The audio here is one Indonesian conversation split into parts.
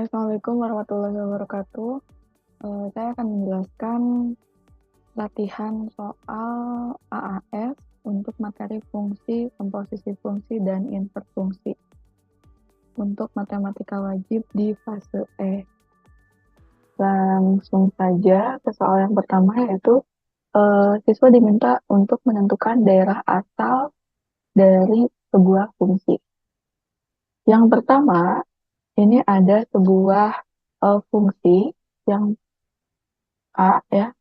Assalamualaikum warahmatullahi wabarakatuh. Saya akan menjelaskan latihan soal AAS untuk materi fungsi, komposisi fungsi, dan invert fungsi untuk matematika wajib di fase E. Langsung saja ke soal yang pertama, yaitu siswa diminta untuk menentukan daerah asal dari sebuah fungsi. Yang pertama, ini ada sebuah fungsi yang A, ya.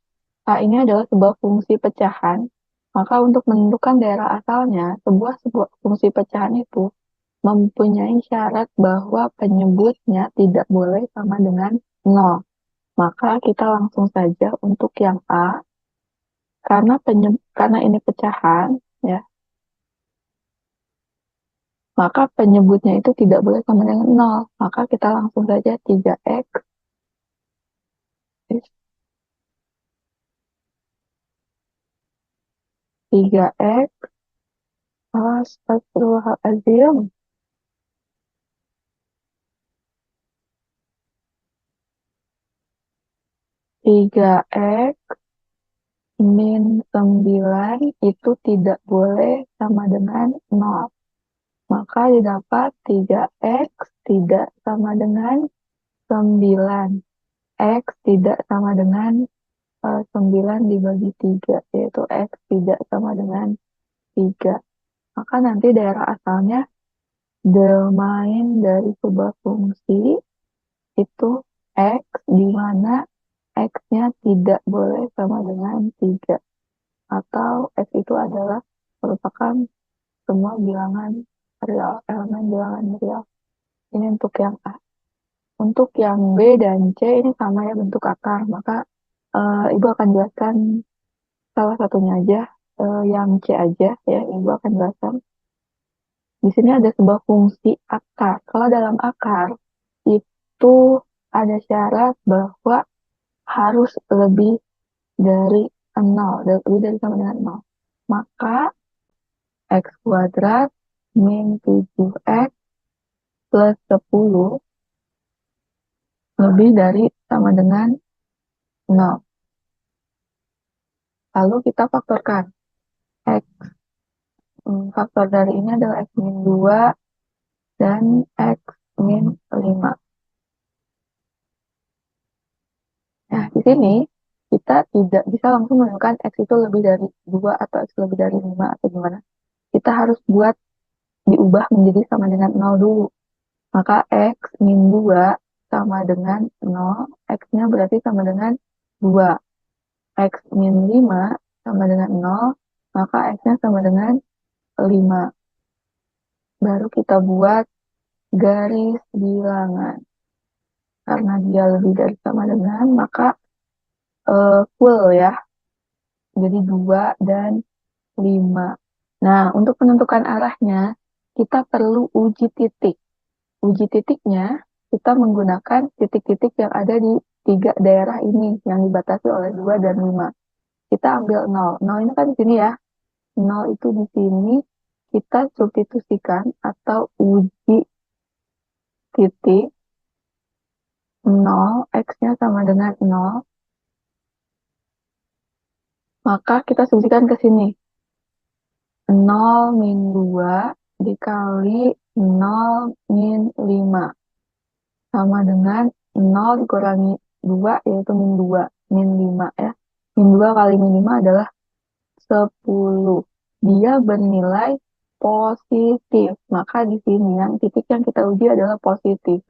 A ini adalah sebuah fungsi pecahan. Maka untuk menentukan daerah asalnya, sebuah fungsi pecahan itu mempunyai syarat bahwa penyebutnya tidak boleh sama dengan 0. Maka kita langsung saja untuk yang A, karena ini pecahan, ya, maka penyebutnya itu tidak boleh sama dengan 0. Maka kita langsung saja 3x 3x astagfirullahaladzim 3x min 9 itu tidak boleh sama dengan 0. Maka didapat 3x tidak sama dengan 9. X tidak sama dengan 9 dibagi 3, yaitu X tidak sama dengan 3. Maka nanti daerah asalnya domain dari sebuah fungsi itu X, di mana X-nya tidak boleh sama dengan 3. Atau X itu adalah merupakan semua bilangan real, elemen bilangan real. Ini untuk yang A. Untuk yang B dan C ini sama ya, bentuk akar. Maka Ibu akan jelaskan salah satunya aja, yang C aja ya, Ibu akan jelaskan. Di sini ada sebuah fungsi akar. Kalau dalam akar itu ada syarat bahwa harus lebih dari 0, lebih dari sama dengan 0. Maka X kuadrat min 7X plus 10 lebih dari sama dengan 0. Lalu kita faktorkan. X, faktor dari ini adalah X min 2 dan X min 5. Nah, di sini kita tidak bisa langsung menentukan X itu lebih dari 2 atau X lebih dari 5 atau gimana. Kita harus buat diubah menjadi sama dengan 0 dulu. Maka X min 2 sama dengan 0, X-nya berarti sama dengan 2. X min 5 sama dengan 0, maka X-nya sama dengan 5. Baru kita buat garis bilangan. Karena dia lebih dari sama dengan, maka full ya. Jadi 2 dan 5. Nah, untuk menentukan arahnya, kita perlu uji titik. Uji titiknya, kita menggunakan titik-titik yang ada di 3 daerah ini, yang dibatasi oleh 2 dan 5. Kita ambil 0. 0 ini kan di sini ya. 0 itu di sini, kita substitusikan atau uji titik 0, X-nya sama dengan 0. Maka kita substitusikan ke sini. 0 min 2 dikali 0 min 5 sama dengan 0 dikurangi 2, yaitu min 2. Min 5 ya. Min 2 kali min 5 adalah 10. Dia bernilai positif. Maka di sini yang titik yang kita uji adalah positif.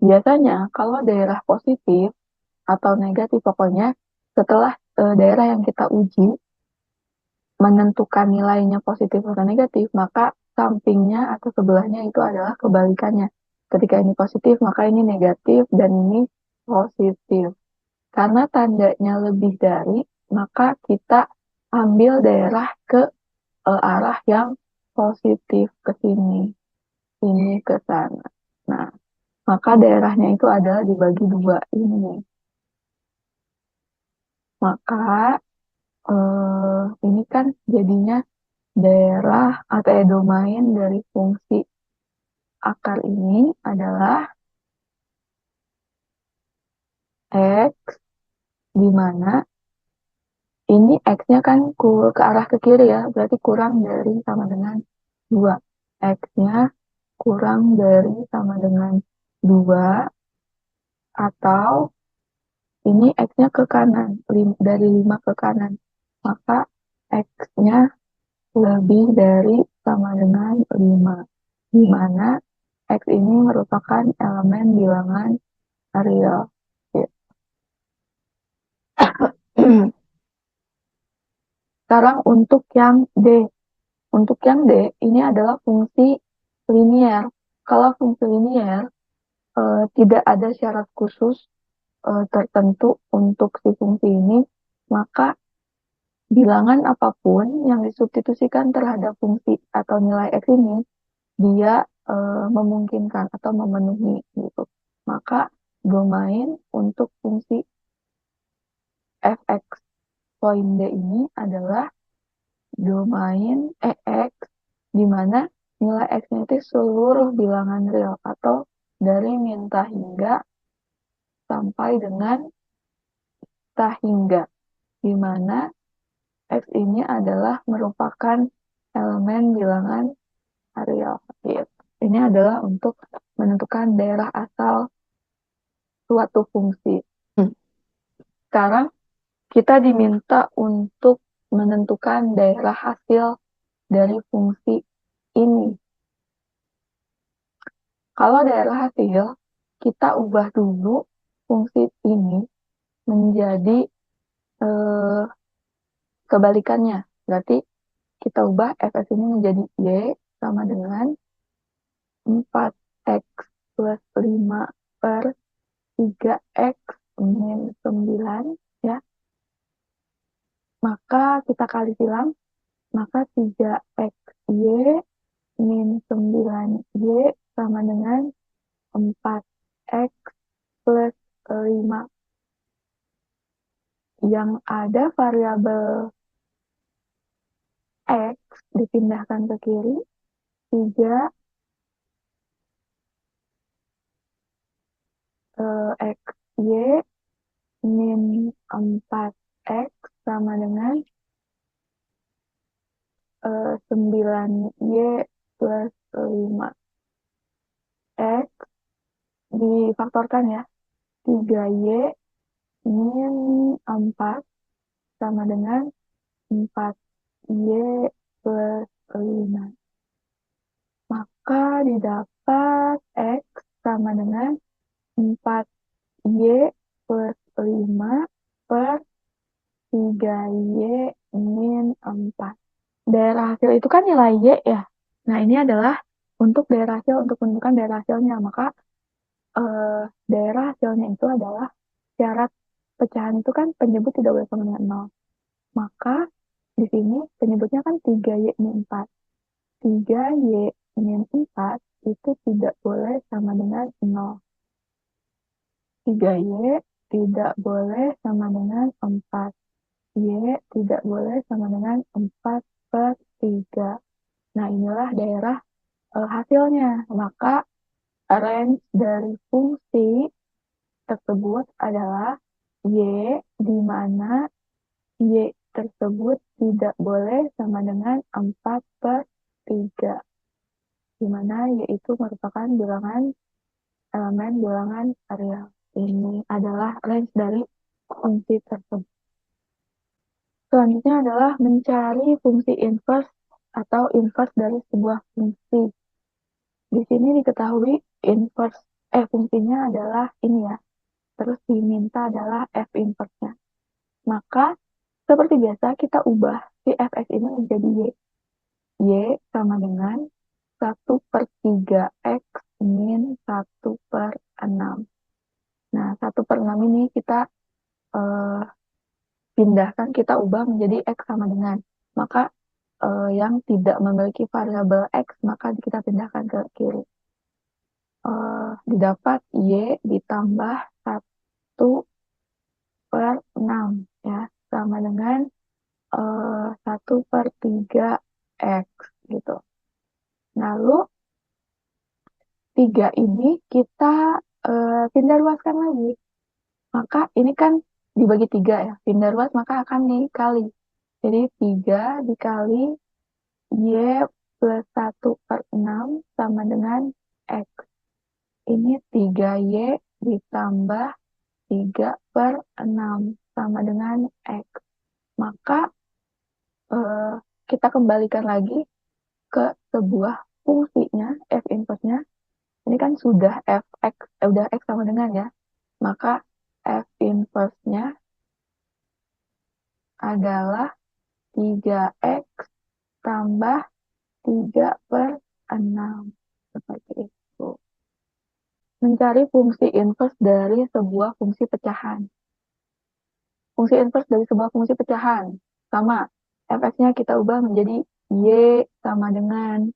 Biasanya kalau daerah positif atau negatif, pokoknya setelah daerah yang kita uji menentukan nilainya positif atau negatif, maka sampingnya atau sebelahnya itu adalah kebalikannya. Ketika ini positif, maka ini negatif, dan ini positif. Karena tandanya lebih dari, maka kita ambil daerah ke arah yang positif ke sini, ini ke sana. Nah, maka daerahnya itu adalah dibagi 2 ini. Maka ini kan jadinya daerah atau domain dari fungsi akar ini adalah X, di mana ini X-nya kan ke arah ke kiri ya, berarti kurang dari sama dengan 2. X-nya kurang dari sama dengan 2, atau ini X-nya ke kanan, dari 5 ke kanan. Maka X-nya lebih dari sama dengan 5, di mana X ini merupakan elemen bilangan real. Ya. Sekarang untuk yang D. Untuk yang D, ini adalah fungsi linier. Kalau fungsi linier, tidak ada syarat khusus tertentu untuk si fungsi ini, maka bilangan apapun yang disubstitusikan terhadap fungsi atau nilai X ini, dia memungkinkan atau memenuhi gitu. Maka domain untuk fungsi fx poin D ini adalah domain X, di mana nilai X-nya itu seluruh bilangan real atau dari minta hingga sampai dengan tak hingga, di mana X ini adalah merupakan elemen bilangan real. Gitu. Ini adalah untuk menentukan daerah asal suatu fungsi. Sekarang kita diminta untuk menentukan daerah hasil dari fungsi ini. Kalau daerah hasil, kita ubah dulu fungsi ini menjadi eh, kebalikannya. Berarti kita ubah fs ini menjadi y sama dengan 4x plus 5 per 3x min 9, ya. Maka kita kali silang, maka 3xy min 9y sama dengan 4x plus 5. Yang ada variabel X dipindahkan ke kiri, 3 XY min 4X sama dengan 9Y plus 5X difaktorkan ya. 3Y min 4 sama dengan 4Y plus 5. Maka didapat X sama dengan 4Y plus 5 per 3Y min 4. Daerah hasil itu kan nilai Y ya. Nah, ini adalah untuk daerah hasil, untuk menentukan daerah hasilnya. Maka daerah hasilnya itu adalah syarat pecahan itu kan penyebut tidak boleh sama dengan 0. Maka di sini penyebutnya kan 3Y min 4. 3Y min 4 itu tidak boleh sama dengan 0. 3Y tidak boleh sama dengan 4. Y tidak boleh sama dengan 4 per 3. Nah, inilah daerah hasilnya. Maka range dari fungsi tersebut adalah Y, di mana Y tersebut tidak boleh sama dengan 4 per 3. Di mana Y itu merupakan bilangan elemen bilangan real. Ini adalah range dari fungsi tersebut. Selanjutnya adalah mencari fungsi inverse atau inverse dari sebuah fungsi. Di sini diketahui inverse fungsinya adalah ini ya. Terus diminta adalah f inverse-nya. Maka seperti biasa kita ubah si fx ini menjadi y. Y sama dengan 1/3x min 1/6. Nah, 1/6 ini kita eh, pindahkan, kita ubah menjadi x sama dengan. Maka yang tidak memiliki variabel x, maka kita pindahkan ke kiri. Didapat y ditambah 1/6 ya, sama dengan 1/3x gitu. Lalu 3 ini kita pindah luaskan lagi. Maka ini kan dibagi 3 ya, fin dan ruas maka akan dikali. Jadi 3 dikali Y plus 1/6 sama dengan X. Ini 3Y ditambah 3/6 sama dengan X. Maka kita kembalikan lagi ke sebuah fungsinya, F inverse-nya. Ini kan sudah Fx, udah X sama dengan ya. Maka F inverse-nya adalah 3X tambah 3/6. Seperti itu. Mencari fungsi inverse dari sebuah fungsi pecahan. Fungsi inverse dari sebuah fungsi pecahan. Sama, fx-nya kita ubah menjadi Y sama dengan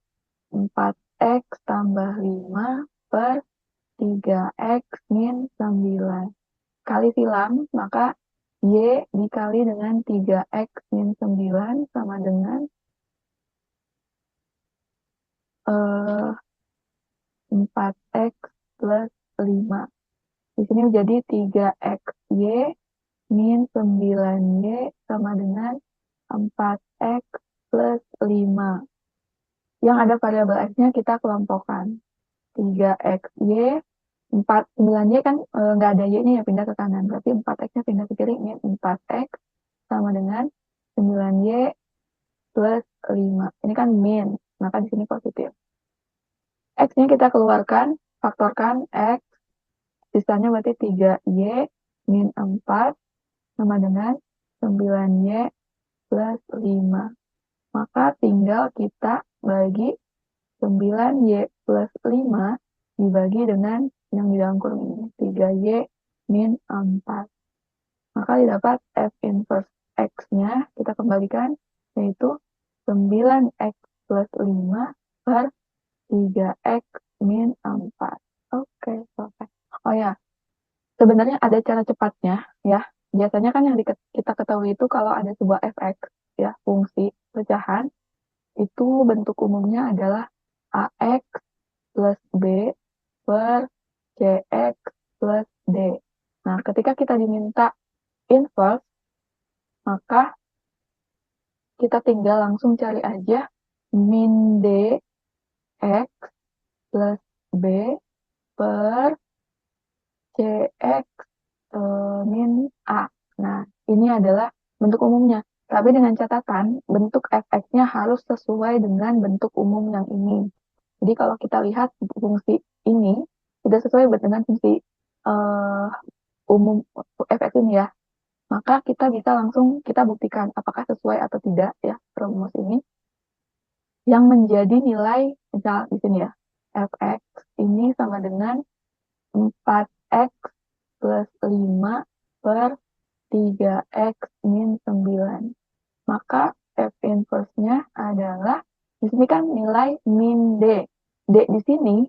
4X tambah 5 per 3X min 9. Kali silang, maka Y dikali dengan 3X min 9 sama dengan 4X plus 5. Di sini menjadi 3XY min 9Y sama dengan 4X plus 5. Yang ada variabel X-nya kita kelompokkan. 3XY, 9Y kan nggak ada Y-nya ya, pindah ke kanan. Berarti 4X-nya pindah ke kiri, min 4X sama dengan 9Y plus 5. Ini kan min, maka di sini positif. X-nya kita keluarkan, faktorkan X, sisanya berarti 3Y min 4 sama dengan 9Y plus 5. Maka tinggal kita bagi 9Y plus 5 dibagi dengan yang di dalam kurung ini, 3Y min 4. Maka didapat F inverse X-nya, kita kembalikan, yaitu 9X plus 5 per 3X min 4. Oke, selesai. Oh ya, sebenarnya ada cara cepatnya ya. Biasanya kan yang kita ketahui itu kalau ada sebuah fx ya, fungsi pecahan, itu bentuk umumnya adalah ax plus b per cx plus d. Nah, ketika kita diminta inverse, maka kita tinggal langsung cari aja min d x plus b per cx min A. Nah, ini adalah bentuk umumnya. Tapi dengan catatan, bentuk fx-nya harus sesuai dengan bentuk umum yang ini. Jadi kalau kita lihat fungsi ini, sudah sesuai dengan fungsi uh, umum fx ini ya. Maka kita bisa langsung kita buktikan apakah sesuai atau tidak ya rumus ini. Yang menjadi nilai, misal di sini ya, fx ini sama dengan 4x plus 5 per 3X min 9. Maka F inverse-nya adalah, di sini kan nilai min D. D di sini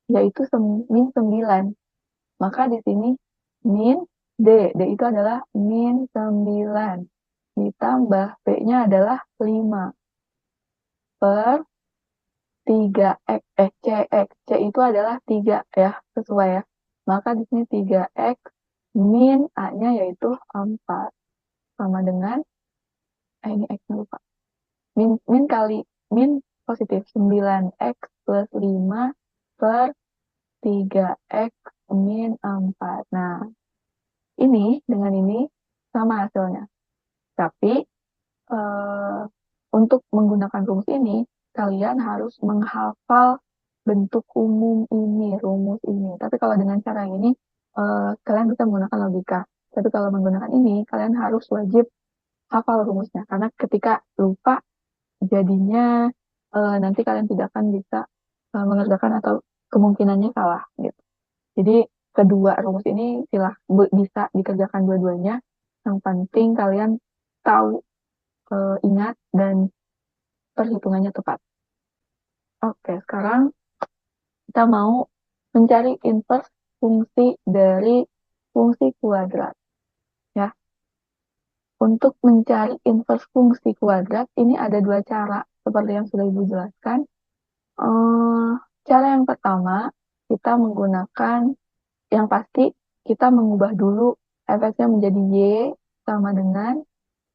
yaitu min 9. Maka di sini min D. D itu adalah min 9. Ditambah P-nya adalah 5 per 3X, CX. C itu adalah 3 ya, sesuai ya. Maka di sini 3X min A-nya yaitu 4. Sama dengan, ini X-nya lupa. Min kali, min positif 9X plus 5 per 3X min 4. Nah, ini dengan ini sama hasilnya. Tapi, untuk menggunakan rumus ini, kalian harus menghafal bentuk umum ini, rumus ini. Tapi kalau dengan cara ini, kalian bisa menggunakan logika. Tapi kalau menggunakan ini, kalian harus wajib hafal rumusnya. Karena ketika lupa, jadinya nanti kalian tidak akan bisa mengerjakan atau kemungkinannya salah gitu. Jadi kedua rumus ini bisa dikerjakan dua-duanya. Yang penting kalian tahu, ingat, dan perhitungannya tepat. Oke, sekarang kita mau mencari inverse fungsi dari fungsi kuadrat. Ya, untuk mencari inverse fungsi kuadrat ini ada dua cara seperti yang sudah Ibu jelaskan. Cara yang pertama kita menggunakan, yang pasti kita mengubah dulu fx-nya menjadi y sama dengan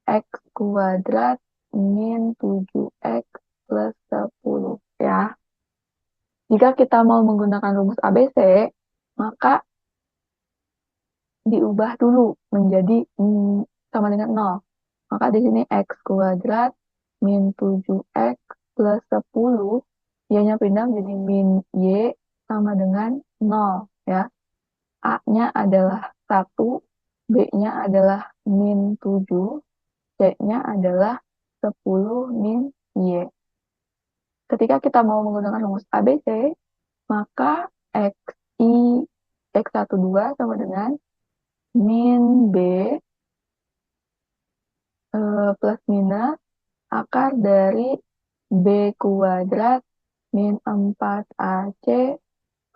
x kuadrat min 7x plus 10 ya. Jika kita mau menggunakan rumus ABC, maka diubah dulu menjadi sama dengan 0. Maka di sini x kuadrat min 7x plus 10, y-nya pindah menjadi min y sama dengan 0 ya. A-nya adalah 1, B-nya adalah min 7, C-nya adalah 10 min y. Ketika kita mau menggunakan rumus ABC, maka x12 sama dengan min B plus minus akar dari B kuadrat min 4AC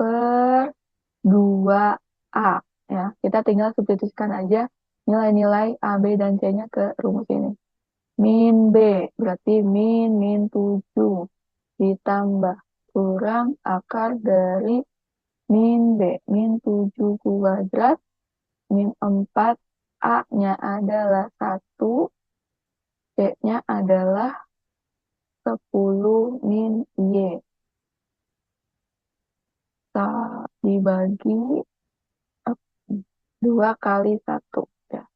per 2A. Ya, kita tinggal substitusikan aja nilai-nilai A, B, dan C-nya ke rumus ini. Min B berarti min 7 ditambah kurang akar dari min B. Min 7 kuadrat min 4, A-nya adalah 1, C-nya adalah 10 min Y. Dibagi 2 kali 1. Ya.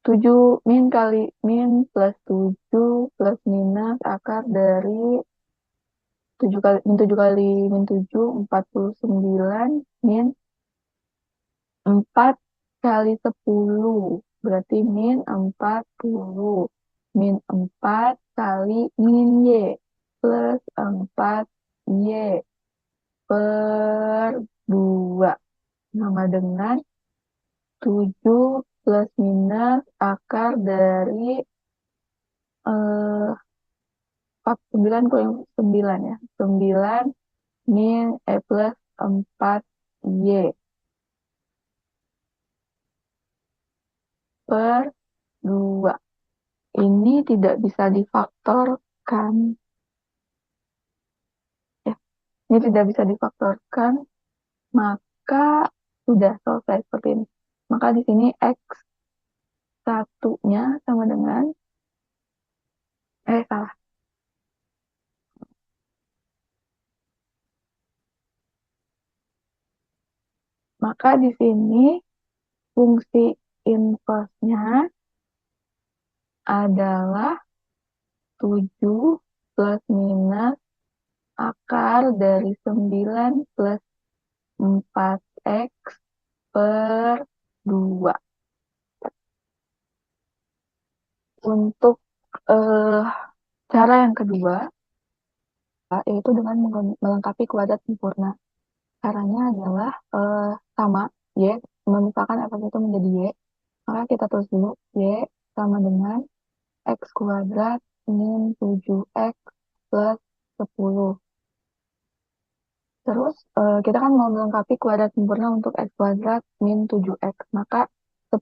7 min kali min plus 7 plus minus akar dari 7 kali min 7 49 min 4 kali 10 berarti min 40 min 4 kali min Y plus 4Y per 2 sama dengan 7 plus minus akar dari 49 kurang 9 ya. 9 min plus 4Y per 2. Ini tidak bisa difaktorkan. Ya, ini tidak bisa difaktorkan, maka sudah selesai seperti ini. Maka di sini X satunya sama dengan, salah. Maka di sini fungsi inverse-nya adalah 7 plus minus akar dari 9 plus 4X per 2. Untuk cara yang kedua, yaitu dengan melengkapi kuadrat sempurna. Caranya adalah sama, Y, memisahkan F itu menjadi Y. Maka kita tulis dulu, Y sama dengan X kuadrat min 7X plus 10. Terus kita kan mau melengkapi kuadrat sempurna untuk X kuadrat min 7X. Maka 10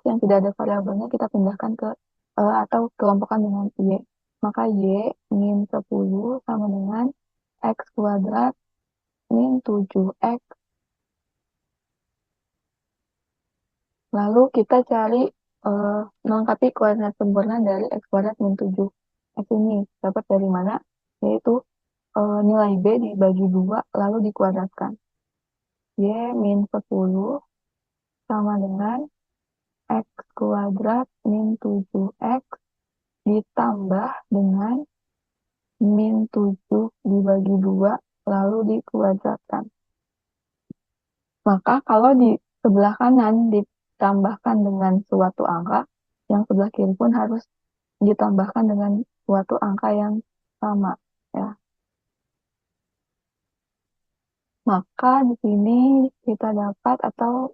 yang tidak ada variabelnya kita pindahkan ke atau kelompokkan dengan Y. Maka Y min 10 sama dengan X kuadrat min 7X. Lalu kita cari melengkapi kuadrat sempurna dari X kuadrat min 7X ini. Dapat dari mana? Yaitu nilai B dibagi 2 lalu dikuadratkan. Y min 10 sama dengan X kuadrat min 7X ditambah dengan min 7 dibagi 2 lalu dikuadratkan. Maka kalau di sebelah kanan ditambahkan dengan suatu angka, yang sebelah kiri pun harus ditambahkan dengan suatu angka yang sama ya. Maka di sini kita dapat atau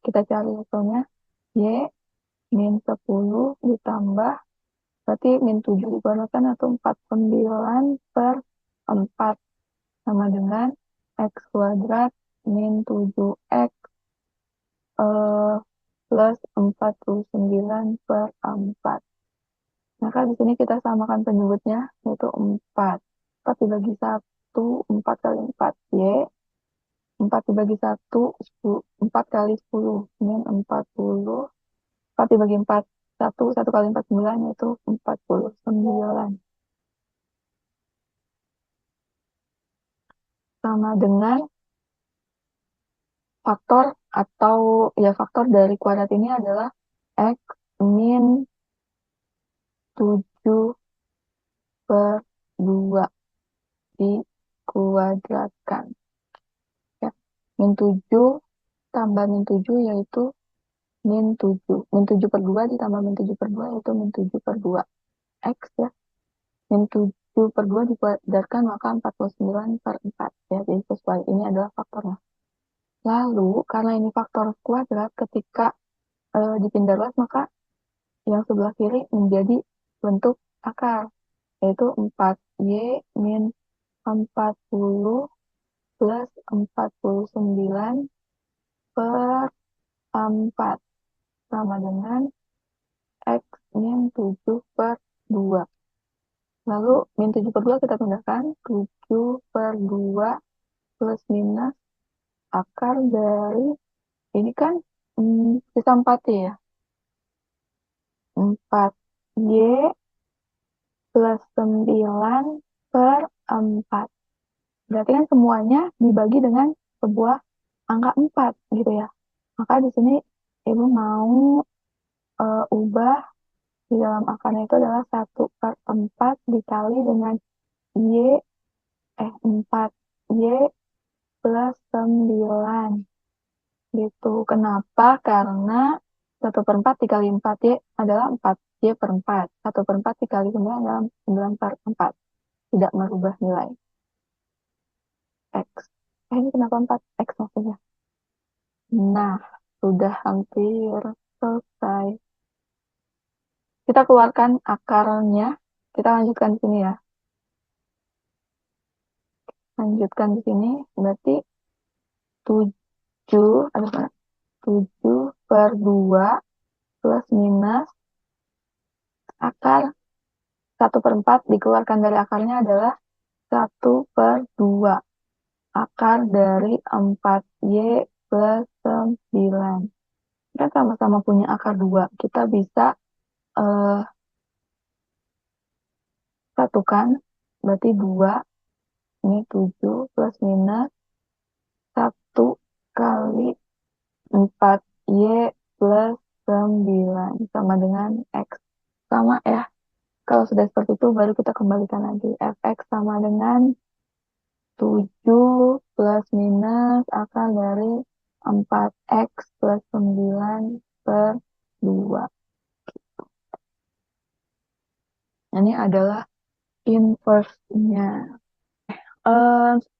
kita cari hasilnya Y min 10 ditambah berarti min 7 dikuadratkan atau 49 per 4 sama dengan X kuadrat min 7X plus 49 per 4. Maka di sini kita samakan penyebutnya yaitu 4. 4 dibagi 1, 4 kali 4 Y 4 dibagi 1, 4 kali 10, min 40. 4 dibagi 4, 1 kali 4, 9, yaitu 49. Sama dengan faktor atau ya faktor dari kuadrat ini adalah X min 7 per 2 dikuadratkan. Ya. Min 7 tambah min 7 yaitu min 7. Min 7 per 2 ditambah min 7 per 2 yaitu min 7 per 2. X ya. Min 7 per 2 dikuadratkan maka 49 per 4. Ya, jadi sesuai. Ini adalah faktornya. Lalu, karena ini faktor kuadrat, ketika dipindah luas, maka yang sebelah kiri menjadi bentuk akar, yaitu 4Y min 40 plus 49 per 4 sama dengan X min 7 per 2. Lalu min 7 per 2 kita pindahkan, 7 per 2 plus minus akar dari, ini kan sisa 4 ya, 4Y plus 9 per 4. Berarti kan semuanya dibagi dengan sebuah angka 4 gitu ya. Maka di sini Ibu mau ubah di dalam akarnya itu adalah 1 per 4 dikali dengan Y, 4Y plus 9. Gitu. Kenapa? Karena 1 per 4 dikali 4Y adalah 4Y per 4. 1 per 4 dikali 9 adalah 9 per 4. Tidak merubah nilai X. Ini kenapa 4X maksudnya? Nah, sudah hampir selesai. Kita keluarkan akarnya. Kita lanjutkan di sini ya. Lanjutkan di sini. Berarti 7, ada mana? 7 per 2 plus minus akar 1 per 4 dikeluarkan dari akarnya adalah 1 per 2. Akar dari 4Y plus 9. Kita sama-sama punya akar 2. Kita bisa satukan. Berarti 2. Ini 7 plus minus 1 kali 4Y plus 9 sama dengan X. Sama ya. Kalau sudah seperti itu baru kita kembalikan lagi. Fx sama dengan 7 plus minus akar dari 4X plus 9 per 2. Ini adalah inverse-nya.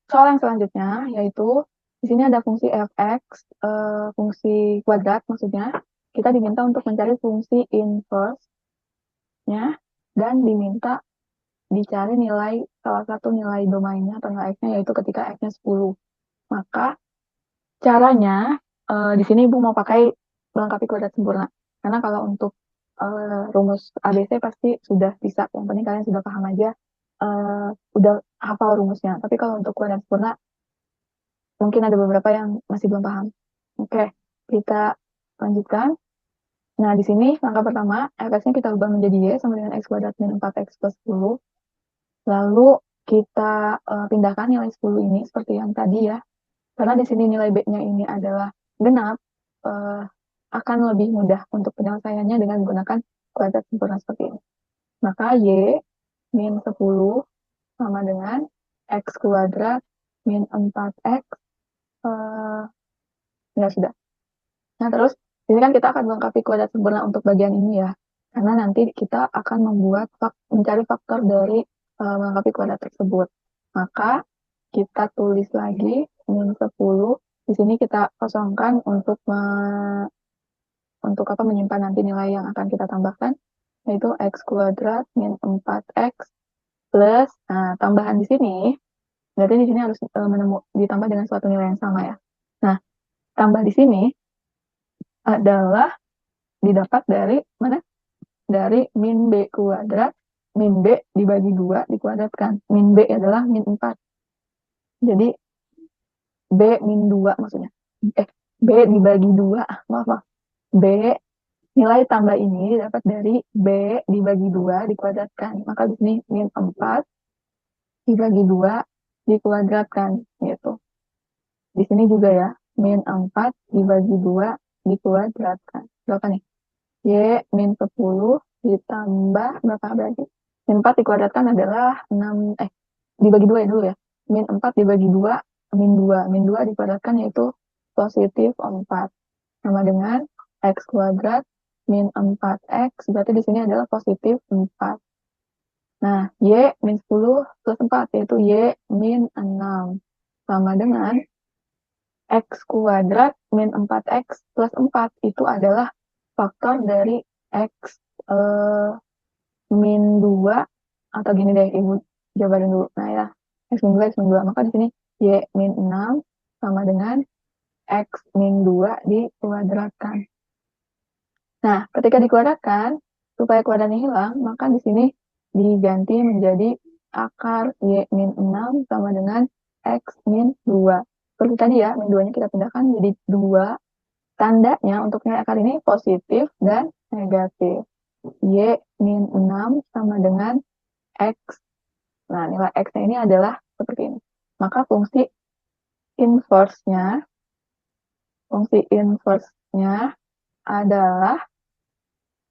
Soal yang selanjutnya yaitu di sini ada fungsi fx, fungsi kuadrat maksudnya. Kita diminta untuk mencari fungsi inverse-nya dan diminta dicari nilai salah satu nilai domainnya atau nilai x-nya yaitu ketika x-nya 10. Maka caranya di sini Ibu mau pakai melengkapi kuadrat sempurna. Karena kalau untuk rumus ABC pasti sudah bisa. Yang penting kalian sudah paham aja, udah hafal rumusnya. Tapi kalau untuk kuadrat sempurna mungkin ada beberapa yang masih belum paham. Oke, kita lanjutkan. Nah, di sini langkah pertama, fx-nya kita ubah menjadi y sama dengan x kuadrat min 4x plus 10. Lalu kita pindahkan nilai 10 ini seperti yang tadi ya. Karena di sini nilai b-nya ini adalah genap, akan lebih mudah untuk penyelesaiannya dengan menggunakan kuadrat sempurna seperti ini. Maka y min 10 sama dengan x kuadrat min 4x. Ya sudah. Nah, terus ini kan kita akan melengkapi kuadrat sempurna untuk bagian ini ya. Karena nanti kita akan mencari faktor dari melengkapi kuadrat tersebut. Maka kita tulis lagi min 10. Di sini kita kosongkan untuk menyimpan nanti nilai yang akan kita tambahkan, yaitu x kuadrat min 4x plus, nah tambahan di sini, berarti di sini harus ditambah dengan suatu nilai yang sama ya. Nah, tambah di sini adalah didapat dari mana? Dari min b kuadrat, min b dibagi 2 dikuadratkan. Min b adalah min 4. Jadi B min 2 maksudnya. B dibagi 2, maaf. B, nilai tambah ini dapat dari B dibagi 2 dikuadratkan. Maka di sini min 4 dibagi 2 dikuadratkan, gitu. Di sini juga ya, min 4 dibagi 2 dikuadratkan. Berapa nih? Y min 10 ditambah berapa berarti? Min 4 dikuadratkan adalah 6, dibagi 2 ya dulu ya. Min 4 dibagi 2, min 2. Min 2 dikuadratkan yaitu positif 4. Sama dengan X kuadrat min 4X, berarti di sini adalah positif 4. Nah, Y min 10 plus 4, yaitu Y min 6. Sama dengan X kuadrat min 4X plus 4, itu adalah faktor dari X min 2, atau gini deh, Ibu jabarin dulu. Nah ya, X min 2, X min 2. Maka di sini Y min 6 sama dengan X min 2 dikuadratkan. Nah, ketika dikuadratkan, supaya kuadratnya hilang, maka di sini diganti menjadi akar Y min 6 sama dengan X min 2. Seperti tadi ya, min 2-nya kita pindahkan jadi 2. Tandanya untuk nilai akar ini positif dan negatif. Y min 6 sama dengan X. Nah, nilai X-nya ini adalah seperti ini. Maka fungsi inverse-nya adalah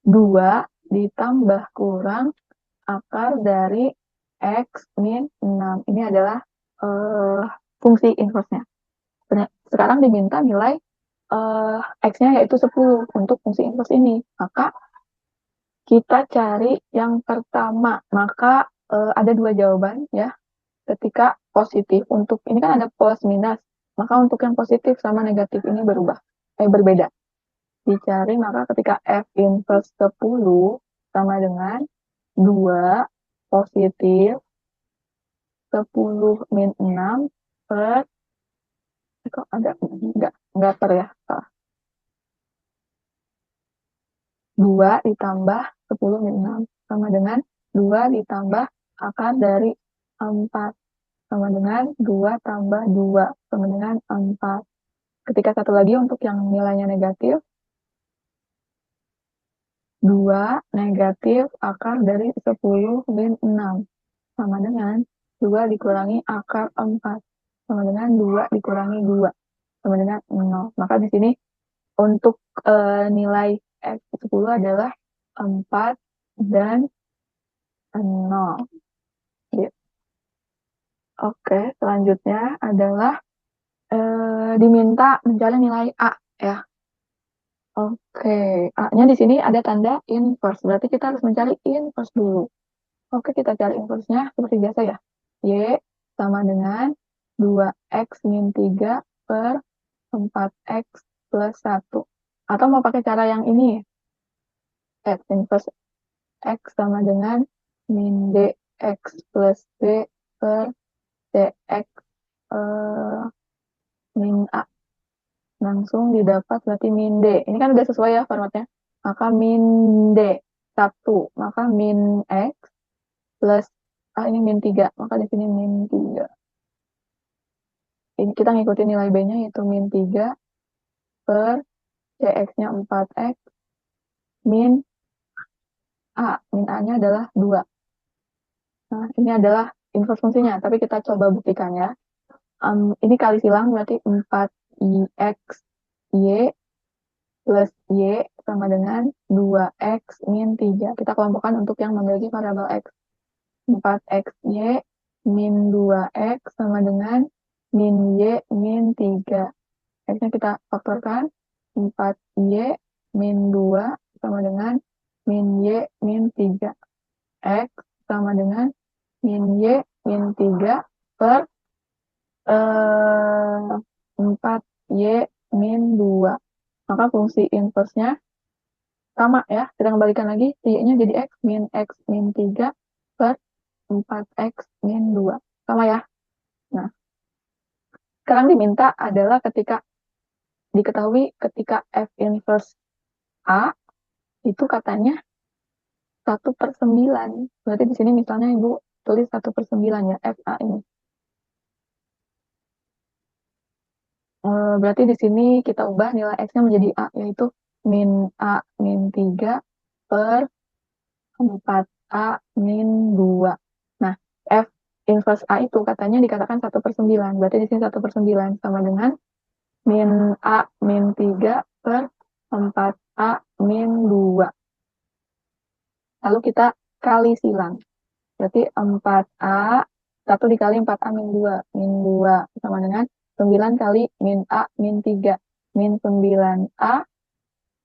2 ditambah kurang akar dari X min 6. Ini adalah fungsi inverse-nya. Sekarang diminta nilai X-nya yaitu 10 untuk fungsi inverse ini. Maka kita cari yang pertama. Maka ada dua jawaban ya. Ketika positif, untuk ini kan ada plus minus. Maka untuk yang positif sama negatif ini berbeda. Dicari, maka ketika F inverse 10 sama dengan 2 positif 10 min 6 per, kok ada, enggak per ya, 2 ditambah 10 min 6 sama dengan 2 ditambah akar dari 4 sama dengan 2 tambah 2 sama dengan 4. Ketika satu lagi untuk yang nilainya negatif, 2 negatif akar dari 10 min 6 sama dengan 2 dikurangi akar 4 sama dengan 2 dikurangi 2 sama dengan 0. Maka di sini untuk nilai X 10 adalah 4 dan 0. Gitu. Oke, selanjutnya adalah diminta mencari nilai A ya. Oke, A-nya di sini ada tanda inverse. Berarti kita harus mencari inverse dulu. Oke, kita cari inverse-nya seperti biasa ya. Y sama dengan 2X min 3 per 4X plus 1. Atau mau pakai cara yang ini, X inverse X sama dengan min DX plus B per DX min A. Langsung didapat berarti min D. Ini kan udah sesuai ya formatnya. Maka min D 1. Maka min X plus ini min 3. Maka di sini min 3. Ini kita ngikutin nilai B-nya yaitu min 3 per CX-nya 4X min A. Min A-nya adalah 2. Nah, ini adalah inverse fungsinya. Tapi kita coba buktikan ya. Ini kali silang berarti 4X Y plus Y sama dengan 2X min 3. Kita kelompokkan untuk yang memiliki variabel X. 4XY min 2X sama dengan min Y min 3. X-nya kita faktorkan. 4Y min 2 sama dengan min Y min 3. X sama dengan min Y min 3 per 4Y min 2. Maka fungsi inverse-nya sama ya. Kita kembalikan lagi. Y-nya jadi X min 3 per 4X min 2. Sama ya. Nah, sekarang diminta adalah diketahui ketika F inverse A itu katanya 1/9. Berarti di sini misalnya Ibu tulis 1/9 ya, FA ini. Berarti di sini kita ubah nilai X-nya menjadi A, yaitu min A min 3 per 4A min 2. Nah, F inverse A itu katanya dikatakan 1/9. Berarti di sini 1/9 sama dengan min A min 3 per 4A min 2. Lalu kita kali silang. Berarti 4A, 1 dikali 4A min 2 sama dengan 9 kali min A min 3. Min 9A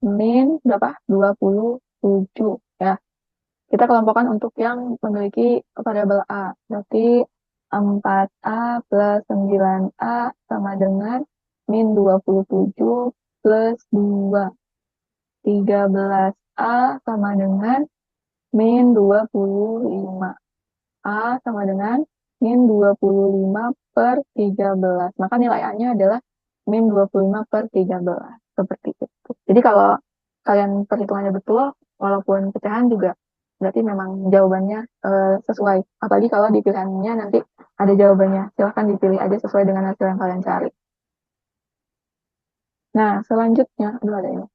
min berapa? 27 ya. Kita kelompokkan untuk yang memiliki variabel A. Berarti 4A plus 9A sama dengan min 27 plus 2. 13A sama dengan min 25. A sama dengan min 25 per 13. Maka nilai A-nya adalah min 25 per 13. Seperti itu. Jadi kalau kalian perhitungannya betul, walaupun pecahan juga berarti memang jawabannya sesuai. Apalagi kalau di pilihannya nanti ada jawabannya. Silahkan dipilih aja sesuai dengan hasil yang kalian cari. Nah, selanjutnya, aduh ada ini.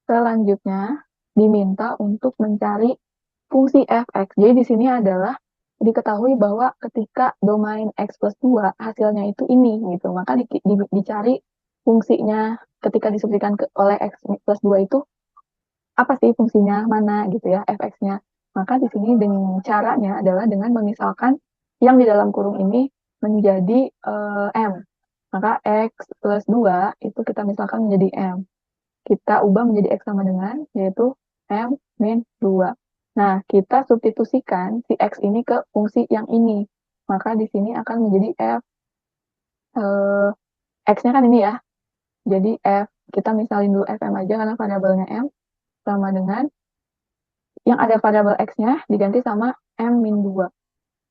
Selanjutnya, diminta untuk mencari fungsi f(x). Jadi di sini adalah diketahui bahwa ketika domain x plus 2 hasilnya itu ini gitu, maka dicari fungsinya ketika disebutkan oleh x plus 2 itu apa sih fungsinya, mana gitu ya f(x)-nya. Maka di sini dengan caranya adalah dengan memisalkan yang di dalam kurung ini menjadi m. Maka x plus 2 itu kita misalkan menjadi m. Kita ubah menjadi X sama dengan, yaitu M min 2. Nah, kita substitusikan si X ini ke fungsi yang ini. Maka di sini akan menjadi F. X-nya kan ini ya. Jadi F, kita misalin dulu Fm aja karena variabelnya M. Sama dengan, yang ada variabel X-nya diganti sama M min 2.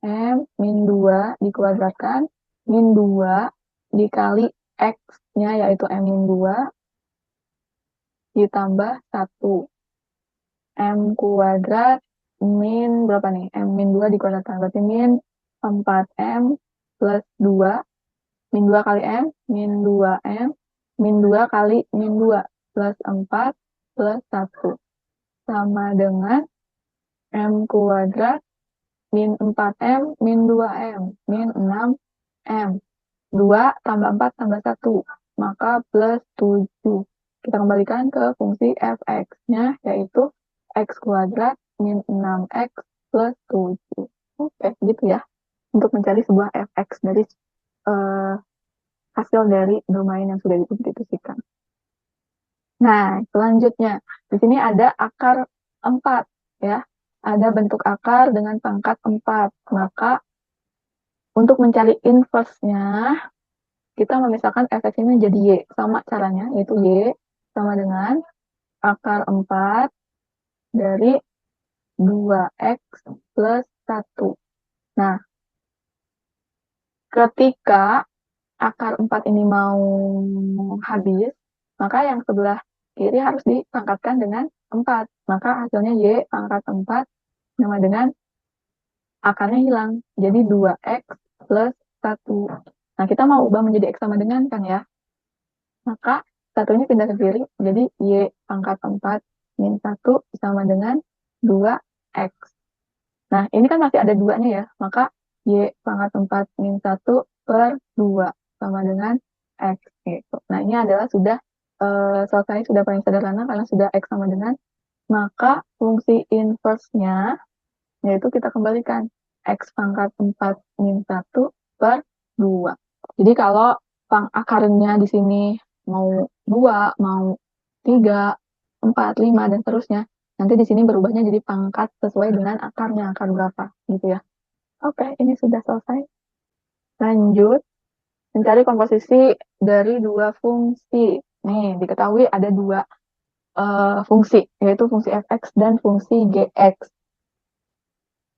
M min 2 dikuadratkan, min 2 dikali X-nya yaitu M min 2 ditambah 1. M kuadrat min berapa nih? M min 2 dikuadratkan. Berarti min 4M plus 2. Min 2 kali M, min 2M. Min 2 kali min 2 plus 4 plus 1. Sama dengan M kuadrat min 4M min 2M. Min 6M. 2 tambah 4 tambah 1. Maka plus 7. Kita kembalikan ke fungsi f(x)-nya, yaitu x kuadrat min 6x plus 7. Oke, gitu ya. Untuk mencari sebuah f(x) dari hasil dari domain yang sudah disubstitusikan. Nah, selanjutnya. Di sini ada akar 4. Ya. Ada bentuk akar dengan pangkat 4. Maka, untuk mencari inverse-nya, kita memisahkan f(x) ini menjadi y. Sama caranya, yaitu y sama dengan akar 4 dari 2x plus 1. Nah, ketika akar 4 ini mau habis, maka yang sebelah kiri harus dipangkatkan dengan 4. Maka hasilnya y pangkat 4 sama dengan akarnya hilang. Jadi 2x plus 1. Nah, kita mau ubah menjadi x sama dengan kan ya. Maka satunya pindah ke kiri, jadi y pangkat 4 min 1 sama dengan 2x. Nah, ini kan masih ada 2-nya ya, maka y pangkat 4 min 1 per 2 sama dengan x. Gitu. Nah, ini adalah sudah selesai, sudah paling sederhana karena sudah x sama dengan, maka fungsi inverse-nya, yaitu kita kembalikan x pangkat 4 min 1 per 2. Jadi kalau akarnya di sini mau 2, mau 3, 4, 5, dan seterusnya, nanti di sini berubahnya jadi pangkat sesuai dengan akarnya, akar berapa, gitu ya. Oke, ini sudah selesai. Lanjut, mencari komposisi dari dua fungsi. Nih, diketahui ada dua fungsi, yaitu fungsi f(x) dan fungsi g(x).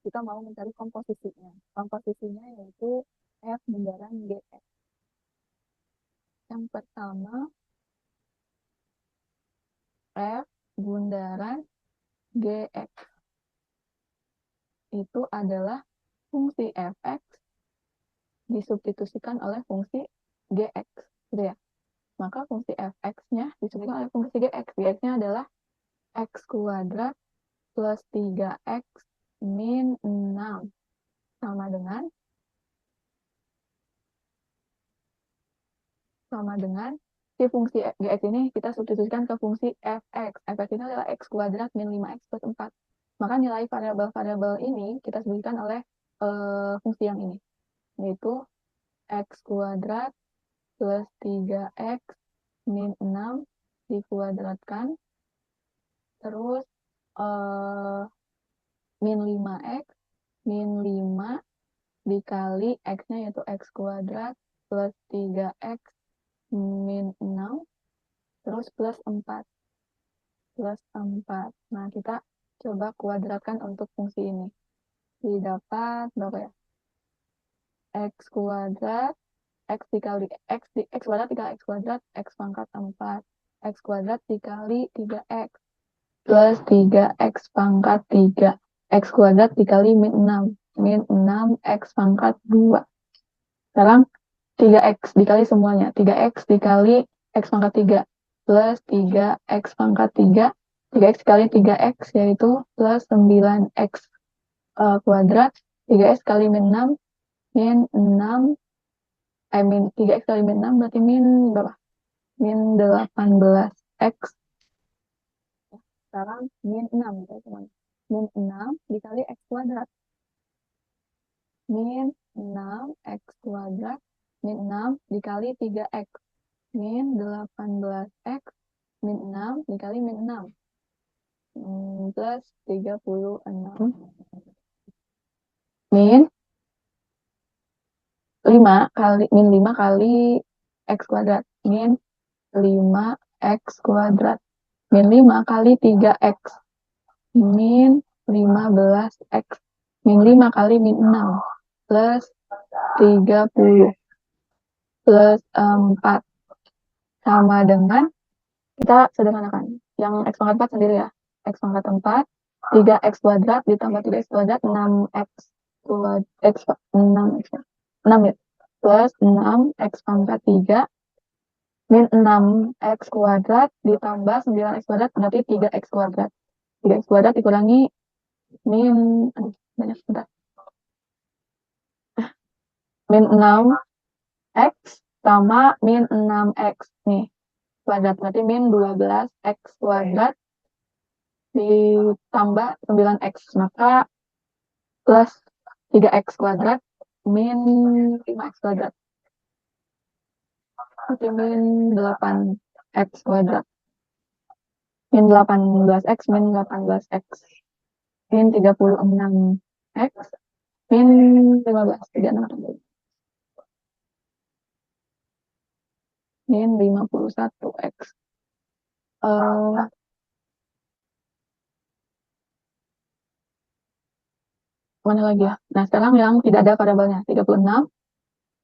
Kita mau mencari komposisinya. Komposisinya yaitu f bundaran gx. Yang pertama, F bundaran GX itu adalah fungsi fx disubstitusikan oleh fungsi gx, gitu ya. Maka fungsi fx-nya disubstitusikan oleh fungsi gx. Gx-nya adalah x kuadrat plus 3x min 6 sama dengan si fungsi gx ini kita substitusikan ke fungsi fx. Fx ini adalah x kuadrat min 5x plus 4. Maka nilai variabel-variabel ini kita substitusikan oleh fungsi yang ini, yaitu x kuadrat plus 3x min 6 dikuadratkan, terus min 5x min 5 dikali x-nya yaitu x kuadrat plus 3x min 6 terus plus 4. Nah, kita coba kuadratkan untuk fungsi ini. Didapat berapa ya? X kuadrat x dikali x kuadrat dikali x kuadrat x pangkat 4 x kuadrat dikali 3x plus 3x pangkat 3 x kuadrat dikali min 6 x pangkat 2. Sekarang 3x dikali semuanya, 3x dikali x pangkat 3 plus 3x pangkat 3, 3x dikali 3x yaitu plus 9x kuadrat, 3x kali min 6 min 6 min 3x kali min 6 berarti min berapa? Min 18x. Sekarang min 6 teman-teman. Min 6 dikali x kuadrat. Min 6x kuadrat min 6 dikali 3x min 18x min 6 dikali min 6 plus 36 min 5 kali min 5 kali x kuadrat min 5x kuadrat min 5 kali 3x min 15x min 5 kali min 6 plus 30 plus 4 sama dengan, kita sederhanakan yang x pangkat 4 sendiri ya, x pangkat 4 3x kuadrat ditambah 3x kuadrat 6x kuadrat x 6x 6 ya, plus 6x pangkat 3 min 6x kuadrat ditambah 9x kuadrat berarti 3x kuadrat. 3x kuadrat dikurangi min banyak bentar. Min 6x sama min 6x nih kuadrat berarti min 12x kuadrat ditambah 9x, maka plus 3x kuadrat min 5x kuadrat berarti min 8x kuadrat, min 18x min 18x min 36x min 15 36 min 51x. Mana lagi ya? Nah, sekarang yang tidak ada variabelnya, 36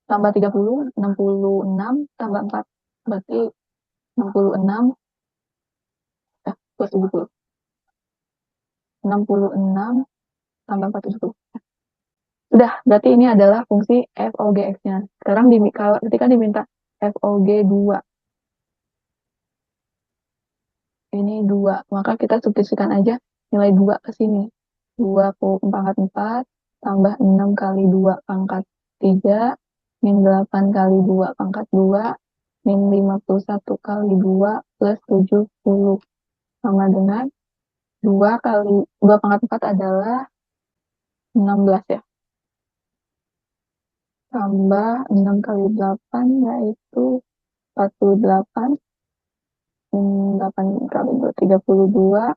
tambah 30, 66 tambah 4. Berarti 66 plus 70. 66 tambah 4, 70. Sudah, berarti ini adalah fungsi FOGX-nya. Sekarang ketika diminta FOG2, ini 2, maka kita substitusikan aja nilai 2 ke sini. 2 pangkat 4 tambah 6 kali 2 pangkat 3 min 8 kali 2 pangkat 2 min 51 kali 2 plus 70 sama dengan 2 kali 2 pangkat 4 adalah 16 ya. Tambah 6 kali 8 yaitu 48 min 8 kali 2 32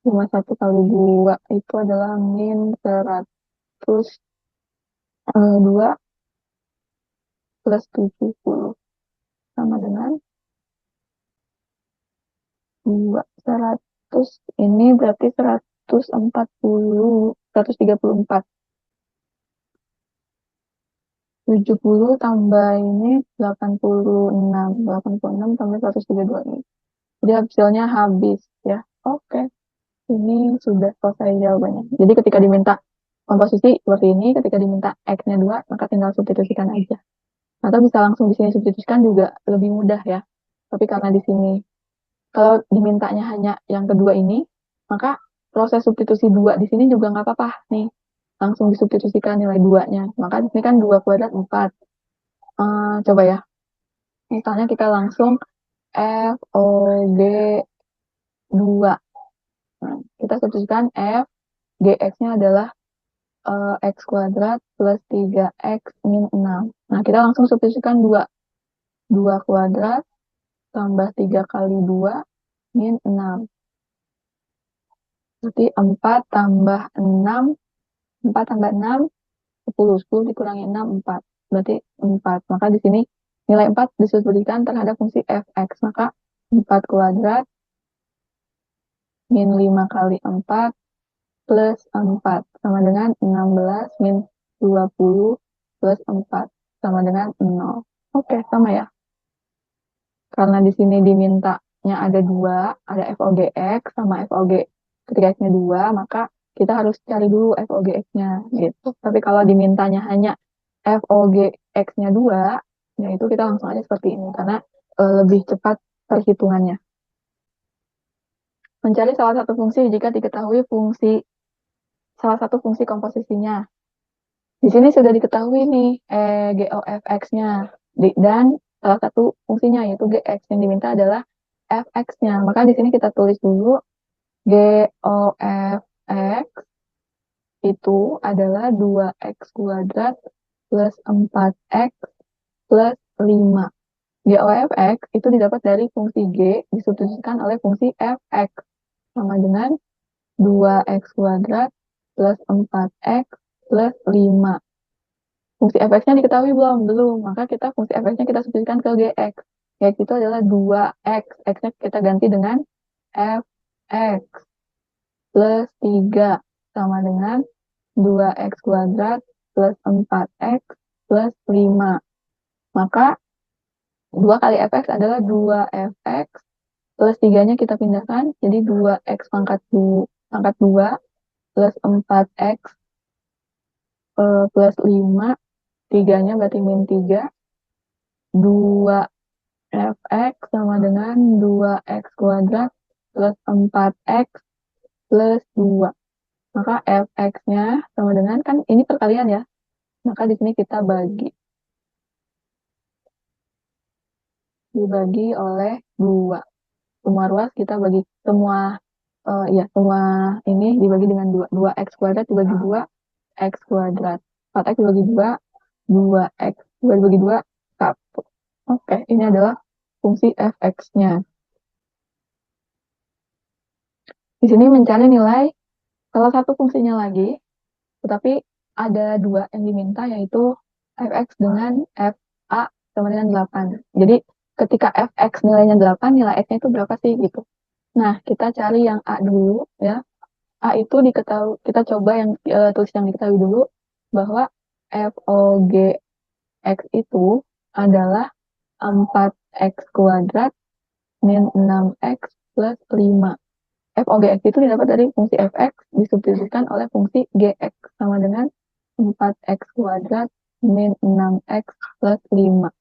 51 kali 2 itu adalah min 102 plus 70 sama dengan 2 100, ini berarti 134. 70 tambah ini 86. 86 tambah 132 ini. Jadi hasilnya habis ya. Oke, ini sudah selesai jawabannya. Jadi ketika diminta komposisi seperti ini, ketika diminta X-nya 2, maka tinggal substitusikan aja. Atau bisa langsung di sini substitusikan juga lebih mudah ya. Tapi karena di sini, kalau dimintanya hanya yang kedua ini, maka proses substitusi 2 di sini juga nggak apa-apa nih. Langsung disubstitusikan nilai 2-nya. Maka di sini kan 2 kuadrat 4. Coba ya. Misalnya kita langsung F, O, G, 2. Nah, kita substitusikan F, Gx-nya adalah X kuadrat plus 3X min 6. Nah, kita langsung substitusikan 2. 2 kuadrat tambah 3 kali 2 min 6. Berarti 4 tambah 6, 4 tambah 6, 10. 10 dikurangi 6, 4. Berarti 4. Maka di sini nilai 4 disubstitusikan terhadap fungsi fx. Maka 4 kuadrat min 5 kali 4 plus 4 sama dengan 16 min 20 plus 4 sama dengan 0. Oke, sama ya. Karena di sini dimintanya ada 2, ada FOGX sama FOG ketika X-nya 2, maka kita harus cari dulu FOGX-nya gitu. Tapi kalau dimintanya hanya FOGX-nya 2, yaitu kita langsung aja seperti ini karena lebih cepat perhitungannya. Mencari salah satu fungsi jika diketahui salah satu fungsi komposisinya. Di sini sudah diketahui nih GOFX-nya dan salah satu fungsinya yaitu GX yang diminta adalah fx-nya. Maka di sini kita tulis dulu GOFX itu adalah 2x kuadrat plus 4x plus 5. GOFX itu didapat dari fungsi G disubstitusikan oleh fungsi fx sama dengan 2x kuadrat plus 4x plus 5. Fungsi fx-nya diketahui belum? Belum. Maka kita fungsi fx-nya kita substitusikan ke gx. Gx itu adalah 2x. X-nya kita ganti dengan fx plus 3 sama dengan 2x kuadrat plus 4x plus 5. Maka 2 kali fx adalah 2fx plus 3-nya kita pindahkan. Jadi 2x pangkat 2 plus 4x plus 5. 3-nya berarti min 3. 2fx sama dengan 2x kuadrat plus 4x plus 2. Maka fx-nya sama dengan, kan ini perkalian ya. Maka di sini kita dibagi oleh 2. Semua ruas kita bagi semua semua ini dibagi dengan 2. 2x kuadrat dibagi 2, x kuadrat. 4x dibagi 2, 2x dibagi 2, 1. Oke, ini adalah fungsi fx-nya. Di sini mencari nilai salah satu fungsinya lagi, tetapi ada 2 yang diminta, yaitu fx dengan fa sama dengan 8. Jadi ketika fx nilainya 8, nilai x-nya itu berapa sih gitu. Nah, kita cari yang a dulu ya. A itu diketahui, kita coba yang tulis yang diketahui dulu, bahwa FOGX itu adalah 4x kuadrat min 6x plus 5. FOGX itu didapat dari fungsi fx disubstitusikan oleh fungsi gx sama dengan 4x kuadrat min 6x plus 5.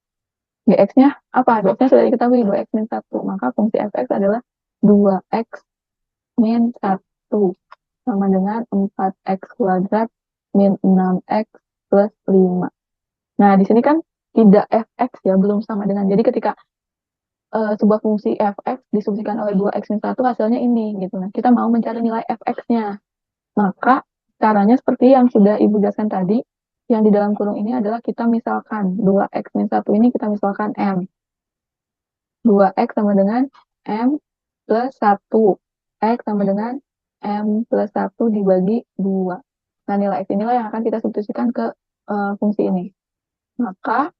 Gx-nya apa? Gx-nya sudah diketahui 2x min 1. Maka fungsi fx adalah 2x min 1 sama dengan 4x kuadrat min 6x plus 5. Nah, di sini kan tidak fx ya, belum sama dengan. Jadi ketika sebuah fungsi fx disubstitusikan oleh 2x min 1, hasilnya ini gitu. Nah, kita mau mencari nilai fx-nya. Maka caranya seperti yang sudah Ibu jelaskan tadi, yang di dalam kurung ini adalah kita misalkan 2x min 1 ini kita misalkan m. 2x sama dengan m plus 1. X sama dengan m plus 1 dibagi 2. Nah, nilai x inilah yang akan kita substitusikan ke fungsi ini. Maka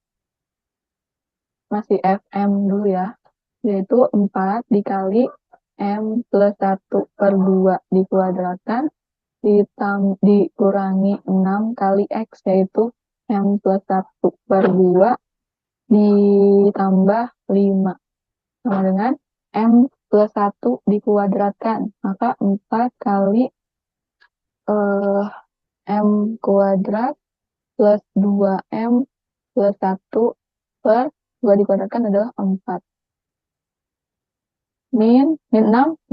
masih fm dulu ya, yaitu 4 dikali m plus 1 per 2 dikuadratkan dikurangi 6 kali x, yaitu M plus 1 per 2 ditambah 5 sama dengan M plus 1 dikuadratkan. Maka 4 kali M kuadrat plus 2M plus 1 per 2 dikuadratkan adalah 4. Min 6,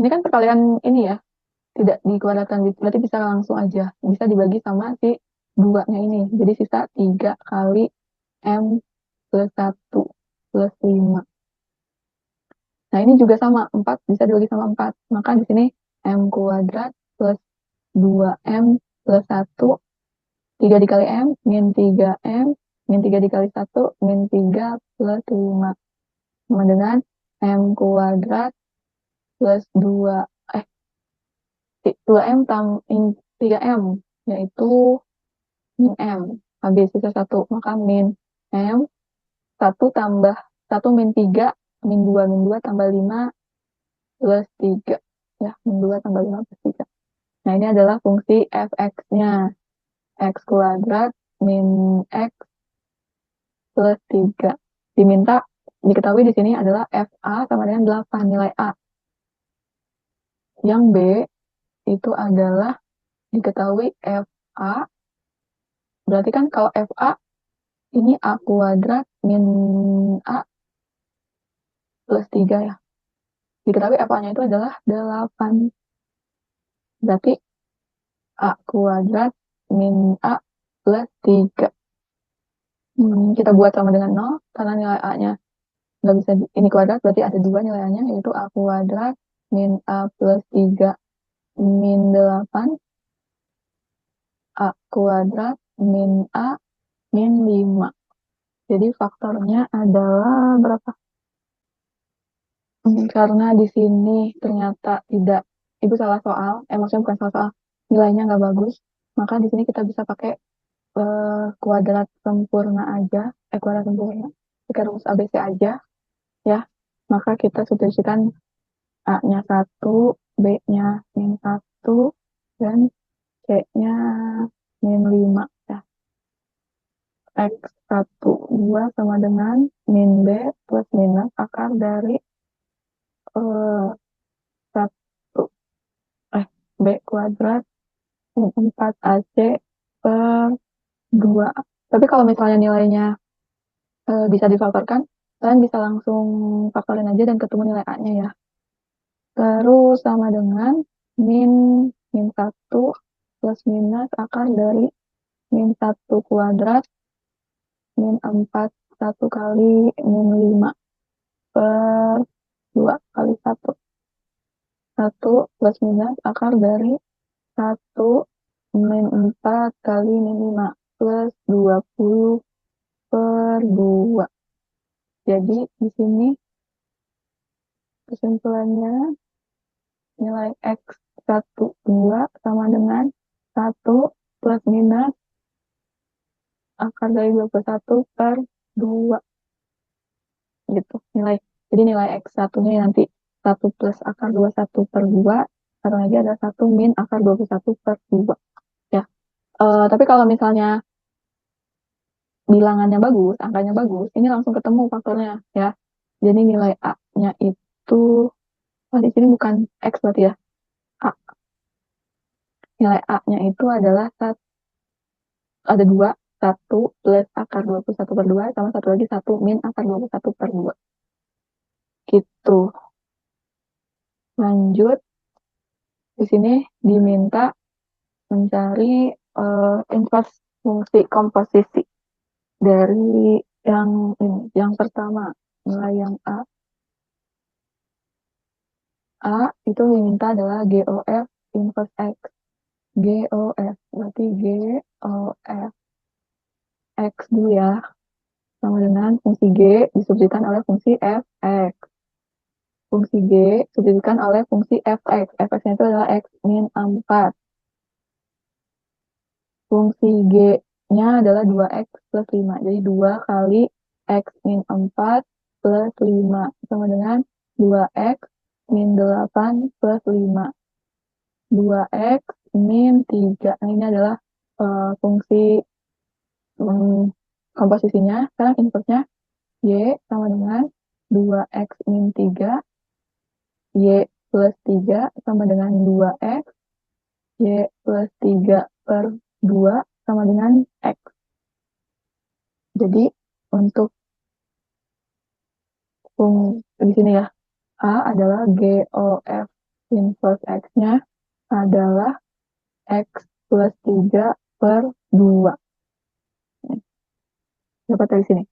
ini kan perkalian ini ya, tidak dikuadratkan, berarti bisa langsung aja. Bisa dibagi sama si 2-nya ini. Jadi sisa 3 kali M plus 1 plus 5. Nah, ini juga sama, 4 bisa dibagi sama 4. Maka di sini M kuadrat plus 2M plus 1, 3 dikali M, min 3M, min 3 dikali 1, min 3 plus 5. Sama dengan M kuadrat plus 2M tambah 3M, yaitu min M. Habis sisa 1, maka min M, 1 tambah 1 min 3, min 2 tambah 5 plus 3. Ya, min 2 tambah 5 plus 3. Nah, ini adalah fungsi fx-nya. X kuadrat min X plus 3. Diketahui di sini adalah FA sama dengan 8, nilai A. Yang B itu adalah diketahui FA. Berarti kan kalau FA ini A kuadrat min A plus 3 ya. Diketahui FA-nya itu adalah 8. Berarti A kuadrat min A plus 3. Kita buat sama dengan 0, karena nilai A-nya nggak bisa, ini kuadrat, berarti ada 2 nilainya, yaitu A kuadrat min A plus 3 min 8, A kuadrat min A min 5. Jadi faktornya adalah berapa? Karena di sini ternyata tidak, Ibu salah soal, maksudnya bukan salah soal, nilainya nggak bagus, maka di sini kita bisa pakai kuadrat sempurna aja, kuadrat sempurna, pakai rumus ABC aja, ya. Maka kita substitusikan A-nya 1, B-nya min 1, dan C-nya min 5, ya. X1, 2 sama dengan min B plus minus akar dari 1, B kuadrat min 4AC per 2. Tapi kalau misalnya nilainya bisa difaktorkan, kalian bisa langsung faktorin aja dan ketemu nilai A-nya ya. Terus sama dengan min 1 plus minus akar dari min 1 kuadrat min 4, 1 kali min 5 per 2 kali 1. 1 plus minus akar dari 1 min 4 kali min 5 plus 20 per 2. Jadi di sini kesimpulannya nilai X1, 2 sama dengan 1 plus minus akar dari 21 per 2. Gitu nilai. Jadi nilai X1-nya nanti 1 plus akar 21 per 2. Satu lagi ada 1 min akar 21 per 2. Ya. Tapi kalau misalnya bilangannya bagus, angkanya bagus, ini langsung ketemu faktornya ya. Jadi nilai A-nya itu, di sini bukan X berarti ya. A. Nilai A-nya itu adalah ada 2, 1 plus akar 21 per 2, sama satu lagi 1 min akar 21 per 2. Gitu. Lanjut, di sini diminta mencari inverse fungsi komposisi dari yang ini. Yang pertama, nilai yang A itu diminta adalah GOF inverse X. GOF, berarti GOF X dulu ya, sama dengan fungsi G disubstitusikan oleh fungsi Fx. Fungsi G disubstitusikan oleh fungsi Fx. Fx-nya itu adalah X min 4. Fungsi G-nya adalah 2X plus 5. Jadi 2 kali X min 4 plus 5. Sama dengan 2X min 8 plus 5. 2X min 3. Nah, ini adalah fungsi komposisinya. Sekarang inverse-nya Y sama dengan 2X min 3, Y plus 3 sama dengan 2X, Y plus 3 per 2 sama dengan X. Jadi untuk di sini ya, A adalah GOF inverse X-nya adalah X plus 3 per 2. Dapat dari sini.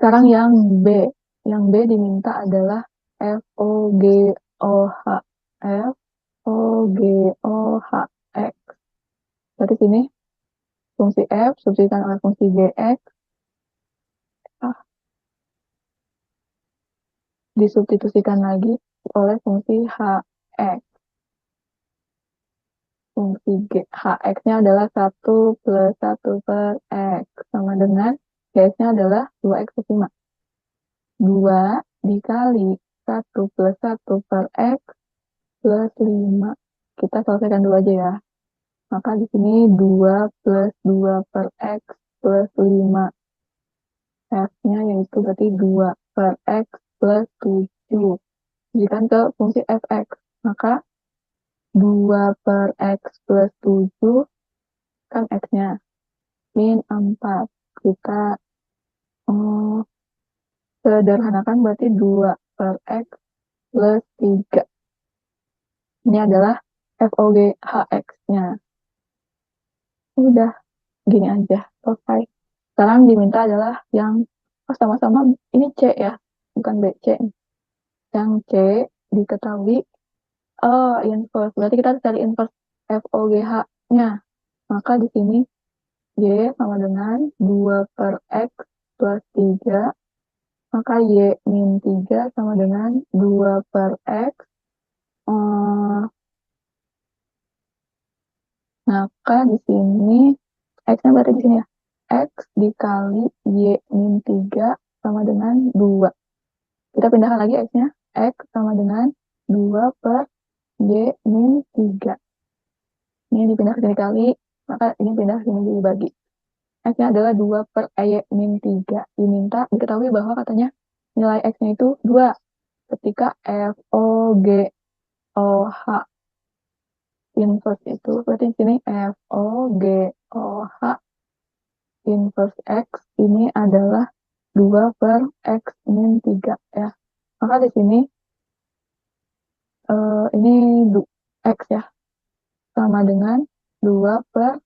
Sekarang yang B. Yang B diminta adalah FOGOH. FOGOH X. Berarti sini fungsi F substitusikan oleh fungsi GX. Disubstitusikan lagi oleh fungsi HX. Fungsi HX-nya adalah 1 plus 1 per X. Sama dengan GX-nya adalah 2X plus 5. 2 dikali 1 plus 1 per X plus 5. Kita selesaikan dulu aja ya. Maka di sini 2 plus 2 per X plus 5. F-nya yaitu berarti 2 per X plus 7. Jadikan ke fungsi Fx. Maka 2 per X plus 7 kan X-nya. Min 4. Kita sederhanakan berarti 2 per X plus 3. Ini adalah FOGHX-nya. Udah, gini aja. Selesai. Sekarang diminta adalah yang sama-sama, ini C ya, bukan B, C. Yang C diketahui, inverse. Berarti kita harus cari inverse FOGH-nya. Maka di sini Y sama dengan 2 per X plus 3. Maka Y min 3 sama dengan 2 per X. Maka di sini X-nya berarti di sini ya. X dikali Y min 3 sama dengan 2. Kita pindahkan lagi X-nya. X sama dengan 2 per Y min 3. Ini dipindah ke sini kali, maka ini pindah ke sini dibagi. X-nya adalah 2 per Y min 3. Diminta, diketahui bahwa katanya nilai X-nya itu 2. Ketika FOGOH inverse itu, berarti di sini FOGOH inverse X ini adalah 2 per X min 3 ya. Maka di sini ini X ya, sama dengan 2 per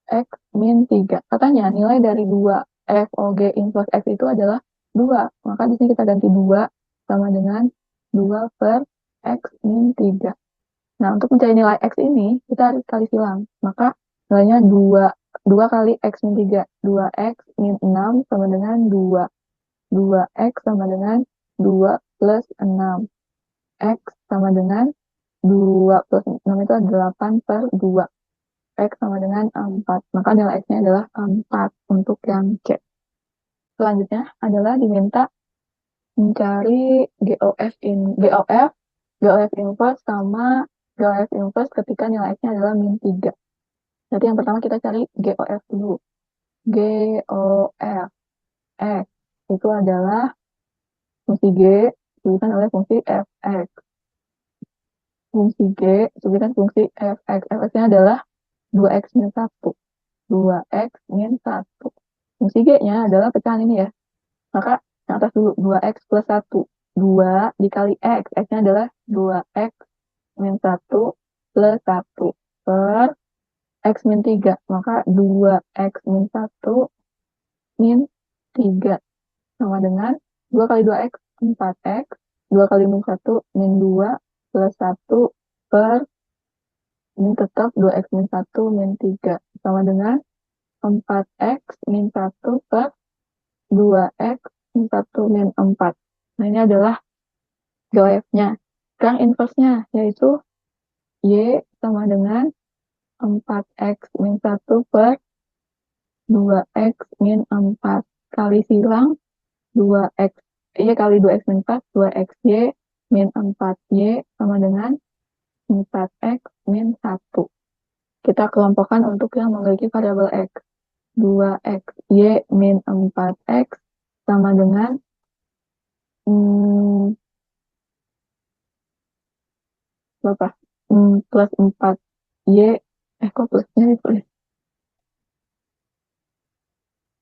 X min 3. Katanya nilai dari 2 FOG inverse X itu adalah 2. Maka di sini kita ganti 2 sama dengan 2 per X min 3. Nah, untuk mencari nilai X ini, kita harus kali silang. Maka nilainya 2 kali X min 3. 2X min 6 sama dengan 2. 2X sama dengan 2 plus 6. X sama dengan 2 plus 6 itu adalah 8 per 2. X sama dengan 4. Maka nilai X-nya adalah 4 untuk yang C. Selanjutnya adalah diminta mencari GOF inverse sama GOF inverse ketika nilai X-nya adalah min 3. Jadi yang pertama kita cari GOF dulu. GOF X itu adalah fungsi G diberikan oleh fungsi Fx. Fungsi G diberikan fungsi Fx. Fx-nya adalah 2X min 1. 2X min 1. Fungsi G-nya adalah pecahan ini ya. Maka yang atas dulu 2X plus 1. 2 dikali X. X-nya adalah 2X min 1 plus 1 per X min 3. Maka 2X min 1 min 3 sama dengan 2 kali 2X 4X. 2 kali min 1 min 2 plus 1 per ini tetap 2X min 1 min 3 sama dengan 4X min 1 per 2X min 1 min 4. Nah, ini adalah GOF-nya. Sekarang inverse-nya, yaitu Y sama dengan 4X min 1 per 2X min 4. Kali silang 2X, Y kali 2X min 4, 2XY min 4Y sama dengan 4X min 1. Kita kelompokkan untuk yang memiliki variabel X. 2x y min 4x sama dengan berapa? Plus 4y, kok plusnya ditulis?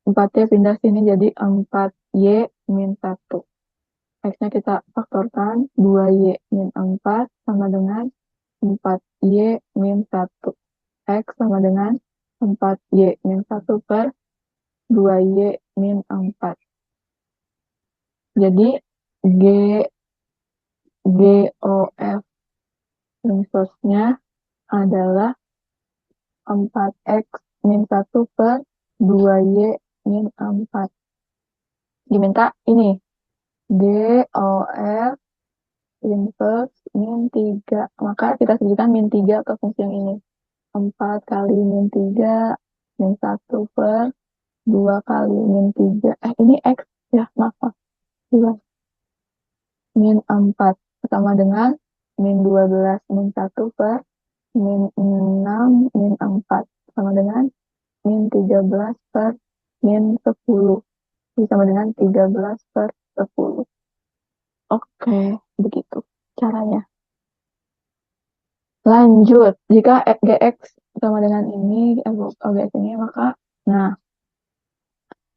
4y pindah sini jadi 4y min 1. X-nya kita faktorkan, 2y min 4 sama dengan 4y min 1. X sama dengan 4y min 1 per 2y min 4. Jadi G GOF inverse-nya adalah 4x min 1 per 2y min 4. Diminta ini GOF inverse min 3. Maka kita sebutkan min 3 ke fungsi yang ini. 4 kali min 3 min 1 per 2 kali min 3. Ini X ya, maaf. 2 min 4 sama dengan min 12 min 1 per min 6 min 4 sama dengan min 13 per min 10. Ini sama dengan 13 per 10. Oke, begitu caranya. Lanjut, jika Gx sama dengan ini, Gx ini, maka, nah,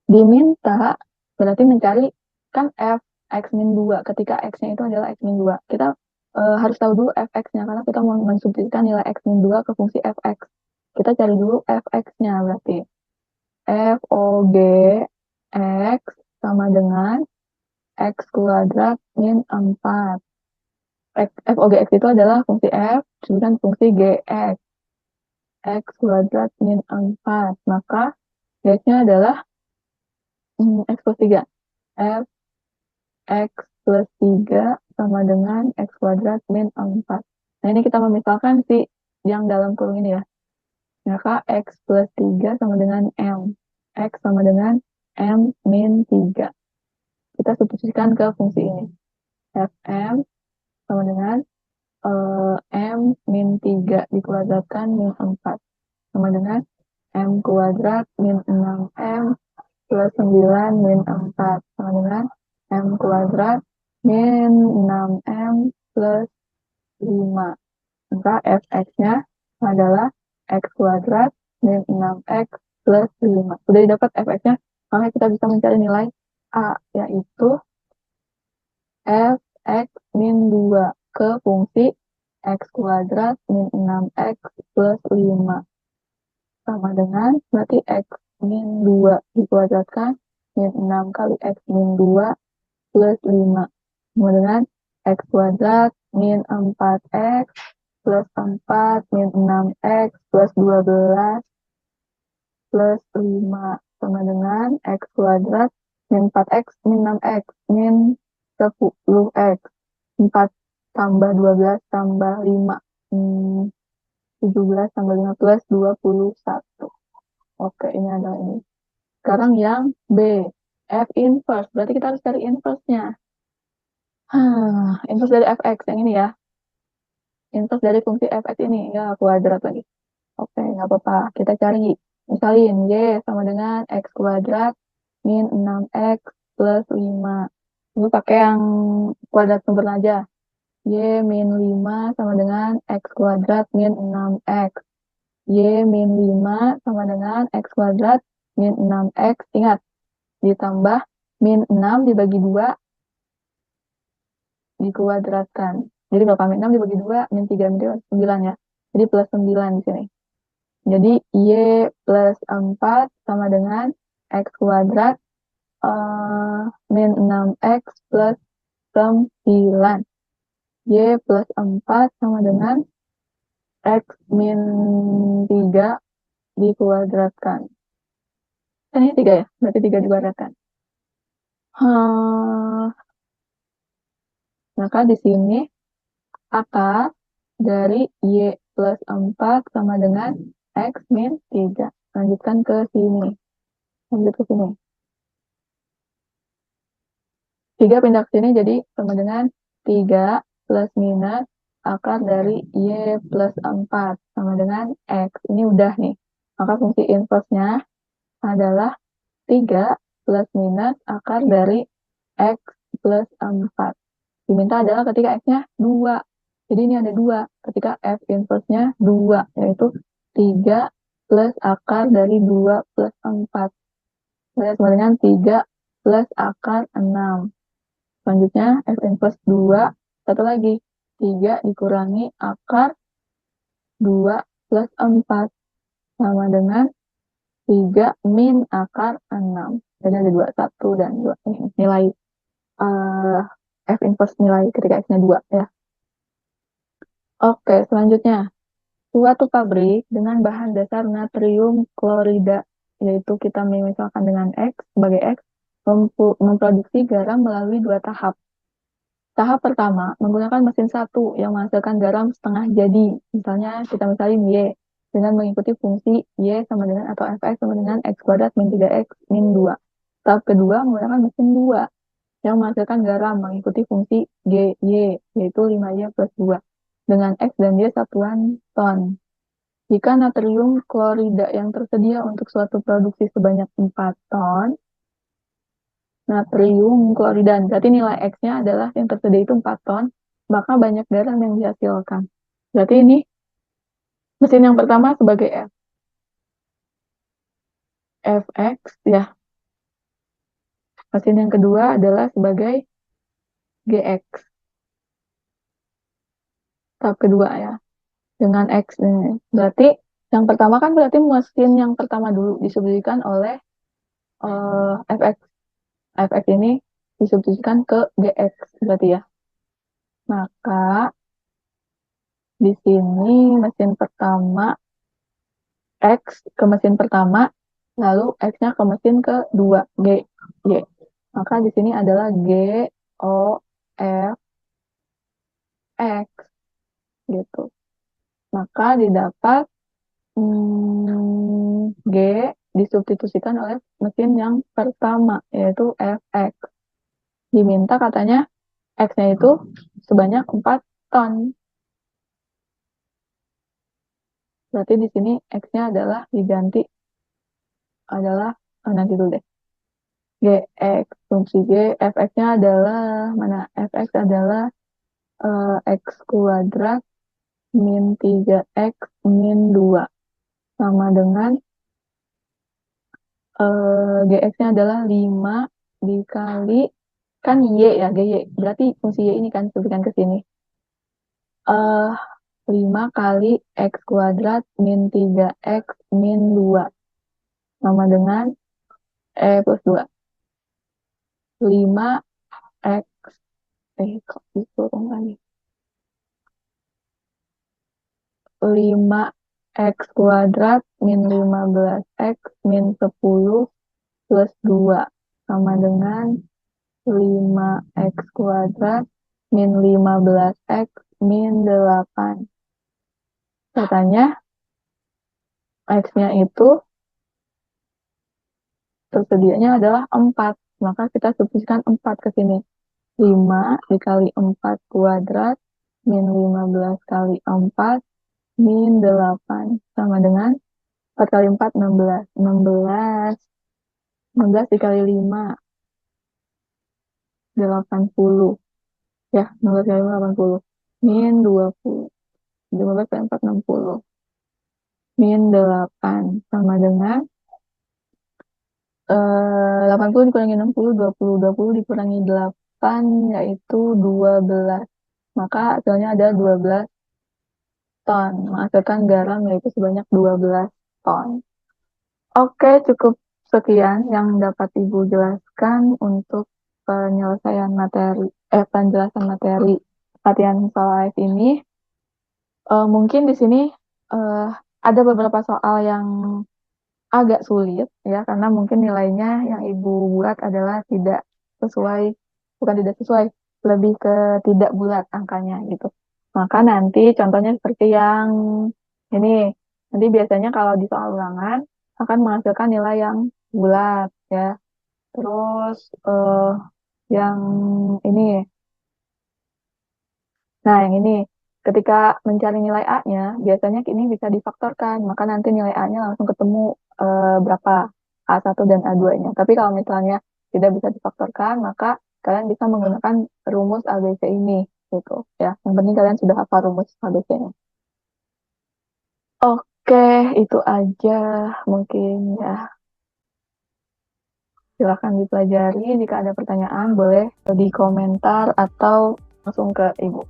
diminta berarti mencari kan f x min 2 ketika x-nya itu adalah x min 2. Kita harus tahu dulu fx-nya karena kita mau mensubstitusikan nilai x min 2 ke fungsi fx. Kita cari dulu fx-nya berarti FOG x sama dengan x kuadrat min 4. FOG x itu adalah fungsi f dan fungsi gx. X kuadrat min 4. Maka x-nya adalah x plus 3. F x plus 3 sama dengan x kuadrat min 4. Nah, ini kita memisalkan si yang dalam kurung ini ya. Maka x plus 3 sama dengan m. X sama dengan m min 3. Kita substitusikan ke fungsi ini. Fm sama dengan m min 3 dikuadratkan min 4. Sama dengan m kuadrat min 6m plus 9 min 4 sama dengan m kuadrat min 6m plus 5. Maka fx-nya adalah x kuadrat min 6x plus 5. Sudah didapat fx-nya, maka kita bisa mencari nilai a, yaitu fx min 2 ke fungsi x kuadrat min 6x plus 5. Sama dengan berarti x min 2 dikuadratkan min 6 kali x min 2 plus 5. Sama dengan x kuadrat min 4x plus 4 min 6x plus 12 plus 5. Sama dengan x kuadrat min 4x min 6x min 10x. 4 tambah 12 tambah 5. 17 tambah 5 plus 21. Oke, ini adalah ini. Sekarang yang B, F inverse. Berarti kita harus cari inverse-nya. Inverse dari fx yang ini ya. Inverse dari fungsi fx ini. Ya, kuadrat lagi. Oke, nggak apa-apa. Kita cari. Misalin, Y sama dengan X kuadrat min 6X plus 5. Ini pakai yang kuadrat sumber aja. Y min 5 sama dengan X kuadrat min 6X. Y min 5 sama dengan X kuadrat min 6X. Ingat, ditambah min 6 dibagi 2 dikuadratkan. Jadi berapa? Min 6 dibagi 2, min 3, min 3, 9 ya. Jadi plus 9 di sini. Jadi Y plus 4 sama dengan X kuadrat min 6X plus 9. Y plus 4 sama dengan X min 3 dikuadratkan. Kan ini 3 ya? Berarti 3 dikuadratkan. Maka di sini akar dari Y plus 4 sama dengan X min 3. Lanjutkan ke sini. Lanjut ke sini. 3 pindah ke sini jadi sama dengan 3 plus minus akar dari Y plus 4 sama dengan X. Ini udah nih. Maka fungsi inverse-nya adalah 3 plus minus akar dari X plus 4. Diminta adalah ketika X-nya 2. Jadi ini ada 2. Ketika F inverse-nya 2, yaitu 3 plus akar dari 2 plus 4. Saya sama dengan 3 plus akar 6. Selanjutnya F inverse 2. Satu lagi. 3 dikurangi akar 2 plus 4. Sama dengan 3 min akar 6. Jadi ada 2, 1 dan 2. Ini nilai F inverse nilai ketika X-nya 2 ya. Oke, selanjutnya. Suatu pabrik dengan bahan dasar natrium klorida, yaitu kita misalkan dengan X sebagai X, memproduksi garam melalui 2 tahap. Tahap pertama, menggunakan mesin satu yang menghasilkan garam setengah jadi. Misalnya kita misalin Y, dengan mengikuti fungsi Y sama dengan atau Fx sama dengan X kuadrat min 3X min 2. Tahap kedua, menggunakan mesin 2 yang menghasilkan garam mengikuti fungsi GY, yaitu 5Y plus 2, dengan X dan Y satuan ton. Jika natrium klorida yang tersedia untuk suatu produksi sebanyak 4 ton, natrium klorida, berarti nilai X-nya adalah yang tersedia itu 4 ton, maka banyak garam yang dihasilkan. Berarti ini mesin yang pertama sebagai Fx ya. Mesin yang kedua adalah sebagai Gx. Tahap kedua ya. Dengan X ini. Berarti yang pertama kan berarti mesin yang pertama dulu disubstitusikan oleh Fx. Fx ini disubstitusikan ke Gx berarti ya. Maka di sini mesin pertama X ke mesin pertama, lalu X-nya ke mesin kedua, G, Y. Maka di sini adalah G, O, F, X, gitu. Maka didapat G disubstitusikan oleh mesin yang pertama, yaitu Fx. Diminta katanya X-nya itu sebanyak 4 ton. Berarti di sini X-nya adalah diganti adalah, nanti dulu deh. Gx, fungsi G, Fx-nya adalah, mana? Fx adalah X kuadrat min 3X min 2. Sama dengan Gx-nya adalah 5 dikali, kan Y ya, GY. Berarti fungsi Y ini kan, sebutkan ke sini. 5 kali X kuadrat min 3X min 2. Sama dengan plus 2. 5X, kok dikurung lagi. 5X kuadrat min 15X min 10 plus 2. Sama dengan 5X kuadrat min 15X min 8. Katanya X-nya itu tersedianya adalah 4. Maka kita substitusikan 4 ke sini. 5 dikali 4 kuadrat min 15 kali 4 min 8. Sama dengan 4 kali 4, 16. 16 dikali 5, 80. Ya, 16 kali 5, 80. Min 20. 15 kali 4, 60. Min 8. Sama dengan 80 dikurangi 60, 20. 20 dikurangi 8, yaitu 12. Maka hasilnya ada 12 ton. Menghasilkan garam yaitu sebanyak 12 ton. Oke, cukup sekian yang dapat Ibu jelaskan untuk penyelesaian materi, penjelasan materi latihan soal AS ini. Mungkin di sini eh, ada beberapa soal yang agak sulit ya, karena mungkin nilainya yang Ibu buat adalah tidak sesuai, bukan tidak sesuai, lebih ke tidak bulat angkanya gitu. Maka nanti contohnya seperti yang ini, nanti biasanya kalau di soal ulangan akan menghasilkan nilai yang bulat ya. Terus yang ini, nah yang ini ketika mencari nilai A-nya biasanya ini bisa difaktorkan, maka nanti nilai A-nya langsung ketemu berapa. A1 dan A2-nya. Tapi kalau misalnya tidak bisa difaktorkan, maka kalian bisa menggunakan rumus ABC ini, gitu ya. Yang penting kalian sudah hafal rumus ABC-nya. Oke, itu aja mungkin ya. Silahkan dipelajari. Jika ada pertanyaan, boleh di komentar atau langsung ke Ibu.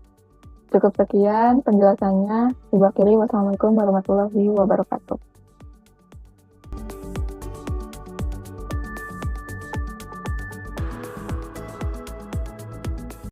Cukup sekian penjelasannya. Ibu akhiri, wassalamualaikum warahmatullahi wabarakatuh.